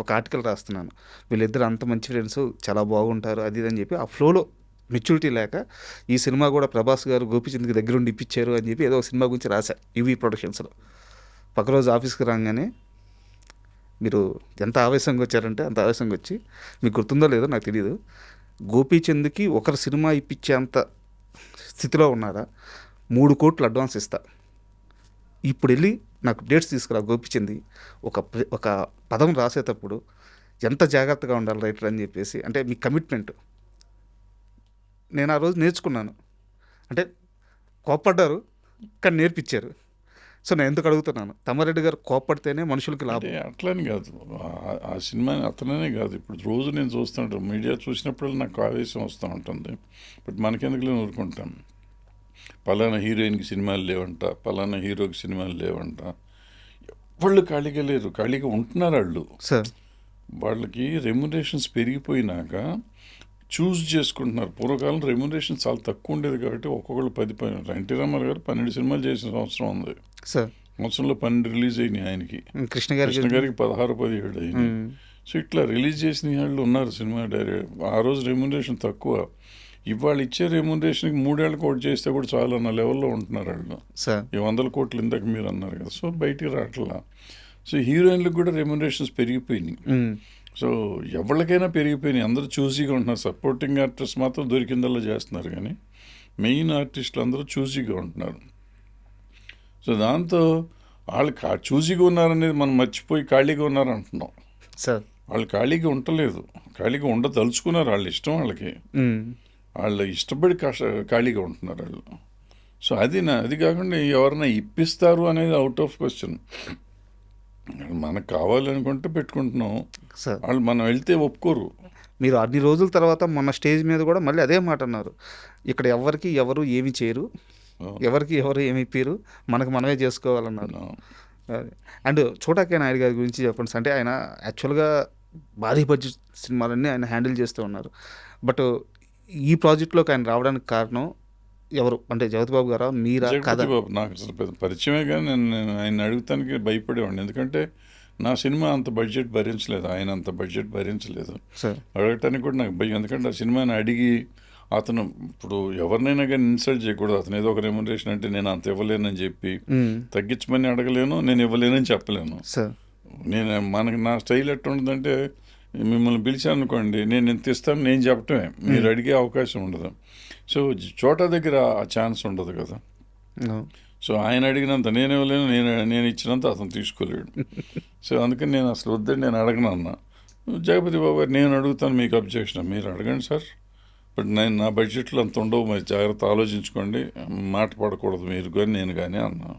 ఒక ఆర్టికల్ రాస్తున్నాను. వీళ్ళిద్దరు అంత మంచి ఫ్రెండ్స్, చాలా బాగుంటారు అది ఇది అని చెప్పి ఆ ఫ్లోలో మెచ్యూరిటీ లేక ఈ సినిమా కూడా ప్రభాస్ గారు గోపిచంద్కి దగ్గరుండి ఇప్పించారు అని చెప్పి ఏదో సినిమా గురించి రాశా యువి ప్రొడక్షన్స్లో. పక్క రోజు ఆఫీస్కి రాగానే మీరు ఎంత ఆవేశంగా వచ్చారంటే అంత ఆవేశంగా వచ్చి, మీకు గుర్తుందో లేదో నాకు తెలియదు, గోపీచంద్కి ఒకరు సినిమా ఇప్పించేంత స్థితిలో ఉన్నారా, 3 కోట్లు అడ్వాన్స్ ఇస్తా, ఇప్పుడు వెళ్ళి నాకు డేట్స్ తీసుకురా గోపిచంద్, ఒక పదం రాసేటప్పుడు ఎంత జాగ్రత్తగా ఉండాలి రైటర్ అని చెప్పేసి. అంటే మీ కమిట్మెంట్ నేను ఆ రోజు నేర్చుకున్నాను. అంటే కోప్పడ్డారు కానీ నేర్పించారు. సో నేను ఎందుకు అడుగుతున్నాను, తమ్మారెడ్డి గారు కోప్పడితేనే మనుషులకి లాభం. అట్లని కాదు, ఆ సినిమా అతనే కాదు, ఇప్పుడు రోజు నేను చూస్తుంటాను, మీడియా చూసినప్పుడు నాకు ఆవేశం వస్తూ ఉంటుంది. బట్ మనకెందుకు ఊరుకుంటాం. పలానా హీరోయిన్కి సినిమాలు లేవంట, పలానా హీరోకి సినిమాలు లేవంట. వాళ్ళు ఖాళీగా లేరు, ఖాళీగా ఉంటున్నారు వాళ్ళు. సార్ వాళ్ళకి రెమ్యునరేషన్స్ పెరిగిపోయినాక చూస్ చేసుకుంటున్నారు. పూర్వకాలం రెమ్యునరేషన్ చాలా తక్కువ ఉండేది కాబట్టి ఒక్కొక్కళ్ళు 10 ఎన్టీ రామారావు గారు 12 సినిమాలు చేసిన సంవత్సరం ఉంది. సార్ సంవత్సరంలో 12 రిలీజ్ అయినాయి ఆయనకి. కృష్ణ గారికి 16-17 అయినాయి. సో ఇట్లా రిలీజ్ చేసిన వాళ్ళు ఉన్నారు సినిమా డైరెక్ట్. ఆ రోజు రెమ్యునరేషన్ తక్కువ. ఇవాళ ఇచ్చే రెమ్యునరేషన్కి 3 ఏళ్ళకి ఒకటి చేస్తే కూడా చాలా అన్న లెవెల్లో ఉంటున్నారు వాళ్ళు. సార్ ఈ 100 కోట్లు ఇందాక మీరు అన్నారు కదా, సో బయటికి రావట్లా. సో హీరోయిన్లకు కూడా రెమ్యునరేషన్స్ పెరిగిపోయినాయి. సో ఎవరికైనా పెరిగిపోయినాయి, అందరూ చూసీగా ఉంటున్నారు. సపోర్టింగ్ ఆర్టిస్ట్ మాత్రం దొరికిందల్లా చేస్తున్నారు, కానీ మెయిన్ ఆర్టిస్టులు అందరూ చూసీగా ఉంటున్నారు. సో దాంతో వాళ్ళు చూసీగా ఉన్నారనేది మనం మర్చిపోయి ఖాళీగా ఉన్నారంటున్నాం. సార్ వాళ్ళు ఖాళీగా ఉండలేదు, ఖాళీగా ఉండదలుచుకున్నారు, వాళ్ళ ఇష్టం వాళ్ళకి, వాళ్ళు ఇష్టపడి ఖాళీగా ఉంటున్నారు వాళ్ళు. సో అది కాకుండా ఎవరైనా ఇప్పిస్తారు అనేది అవుట్ ఆఫ్ క్వశ్చన్. మనకు కావాలనుకుంటే పెట్టుకుంటున్నాం, సార్ వాళ్ళు మనం వెళ్తే ఒప్పుకోరు. మీరు అన్ని రోజుల తర్వాత మొన్న స్టేజ్ మీద కూడా మళ్ళీ అదే మాట అన్నారు, ఇక్కడ ఎవరికి ఎవరు ఏమి చేయరు, ఎవరికి ఎవరు ఏమి ఇప్పారు, మనకు మనమే చేసుకోవాలన్నారు. అండ్ చోటాకే నాయుడు గారి గురించి చెప్పండి. అంటే ఆయన యాక్చువల్గా భారీ బడ్జెట్ సినిమాలన్నీ ఆయన హ్యాండిల్ చేస్తూ ఉన్నారు. బట్ ఈ ప్రాజెక్ట్లోకి ఆయన రావడానికి కారణం ఎవరు అంటే జగపతి బాబు గారా, మీరా? కథ బాబు నాకు అసలు పెద్ద పరిచయమే, కానీ నేను ఆయన అడుగుతానికి భయపడేవాడిని. ఎందుకంటే నా సినిమా అంత బడ్జెట్ భరించలేదు, ఆయన అంత బడ్జెట్ భరించలేదు. అడగటానికి కూడా నాకు భయం. ఎందుకంటే ఆ సినిమాని అడిగి అతను ఇప్పుడు ఎవరినైనా కానీ ఇన్సల్ట్ చేయకూడదు. అతను ఏదో ఒక రెమ్యునరేషన్ అంటే నేను అంత ఇవ్వలేనని చెప్పి తగ్గించమని అడగలేను, నేను ఇవ్వలేనని చెప్పలేను. మనకి నా స్టైల్ ఎట్లా ఉంటుందంటే, మిమ్మల్ని పిలిచాను అనుకోండి, నేను ఎంత ఇస్తాను నేను చెప్పటమే, మీరు అడిగే అవకాశం ఉండదు. సో చోటా దగ్గర ఆ ఛాన్స్ ఉండదు కదా. సో ఆయన అడిగినంత నేను ఇవ్వలేను, నేను ఇచ్చినంత అతను తీసుకోలేడు. సో అందుకని నేను అసలు వద్దని నేను అడగను అన్నా. జగపతి బాబు గారు నేను అడుగుతాను, మీకు అబ్జెక్షన్, మీరు అడగండి సార్, బట్ నా బడ్జెట్లో అంత ఉండవు, మరి జాగ్రత్త ఆలోచించుకోండి, మాట పడకూడదు మీరు కానీ నేను కానీ అన్నా.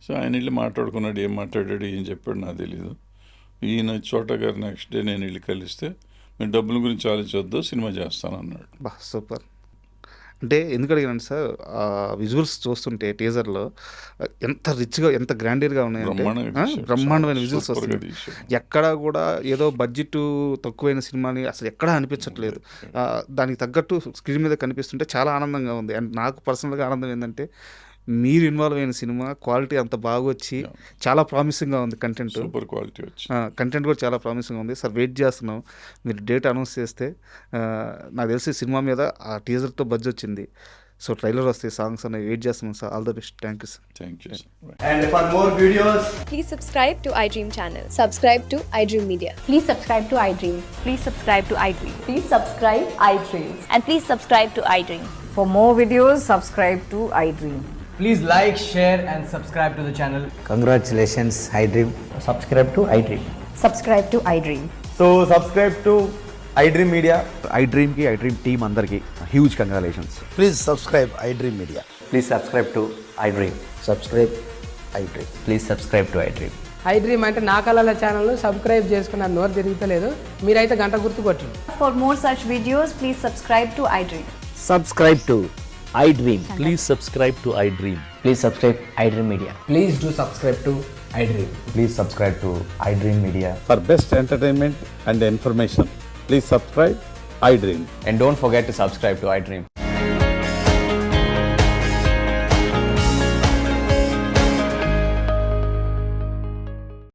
సో ఆయన వెళ్ళి మాట్లాడుకున్నాడు, ఏం మాట్లాడాడు ఏం చెప్పాడు నాకు తెలీదు. ఈయన చోటా గారు నెక్స్ట్ డే నేను వెళ్ళి కలిస్తే, మీరు డబ్బుల గురించి ఆలోచించొద్దు, సినిమా చేస్తాను అన్నాడు. సూపర్. అంటే ఎందుకు అడిగాను సార్, విజువల్స్ చూస్తుంటే టీజర్లో ఎంత రిచ్గా ఎంత గ్రాండీర్గా ఉన్నాయంటే, బ్రహ్మాండమైన విజువల్స్ వస్తున్నాయి. ఎక్కడా కూడా ఏదో బడ్జెట్ తక్కువైన సినిమాని అసలు ఎక్కడా అనిపించట్లేదు. దానికి తగ్గట్టు స్క్రీన్ మీద కనిపిస్తుంటే చాలా ఆనందంగా ఉంది. అండ్ నాకు పర్సనల్గా ఆనందం ఏంటంటే, మీరు ఇన్వాల్వ్ అయిన సినిమా క్వాలిటీ అంత బాగా వచ్చి చాలా ప్రామిసింగ్గా ఉంది. కంటెంట్ సూపర్ క్వాలిటీ వచ్చి కంటెంట్ కూడా చాలా ప్రామిసింగ్గా ఉంది. సార్ వెయిట్ చేస్తున్నాం, మీరు డేట్ అనౌన్స్ చేస్తే. నాకు తెలిసి సినిమా మీద ఆ టీజర్తో బజ్ వచ్చింది. సో ట్రైలర్ వస్తాయి, సాంగ్స్ అనేవి వెయిట్ చేస్తున్నాం sir. All the best. Thank you sir. Thank you. And for more videos, please subscribe to iDream channel. Subscribe to iDream Media. Please subscribe to iDream. Please subscribe to iDream. Please subscribe iDream. And please subscribe to iDream. For more videos, subscribe to iDream. please like, share and subscribe to the channel. Congratulations, iDream. Subscribe to iDream. Subscribe to iDream. So subscribe to iDream Media. iDream ki iDream team andarki huge congratulations. Please subscribe iDream Media. Please subscribe to iDream. Subscribe iDream. Please subscribe to iDream. iDream అంటే నా కళల ఛానల్ను సబ్స్క్రైబ్ చేసుకున్న నోరు తిరుగుతలేదు, మీరైతే గంట గుర్తు కొట్టండి. For more such videos, please subscribe to iDream. Subscribe to iDream. Please subscribe to iDream. Please subscribe iDream Media. Please do subscribe to iDream. Please subscribe to iDream Media. For best entertainment and information, please subscribe iDream. And don't forget to subscribe to iDream.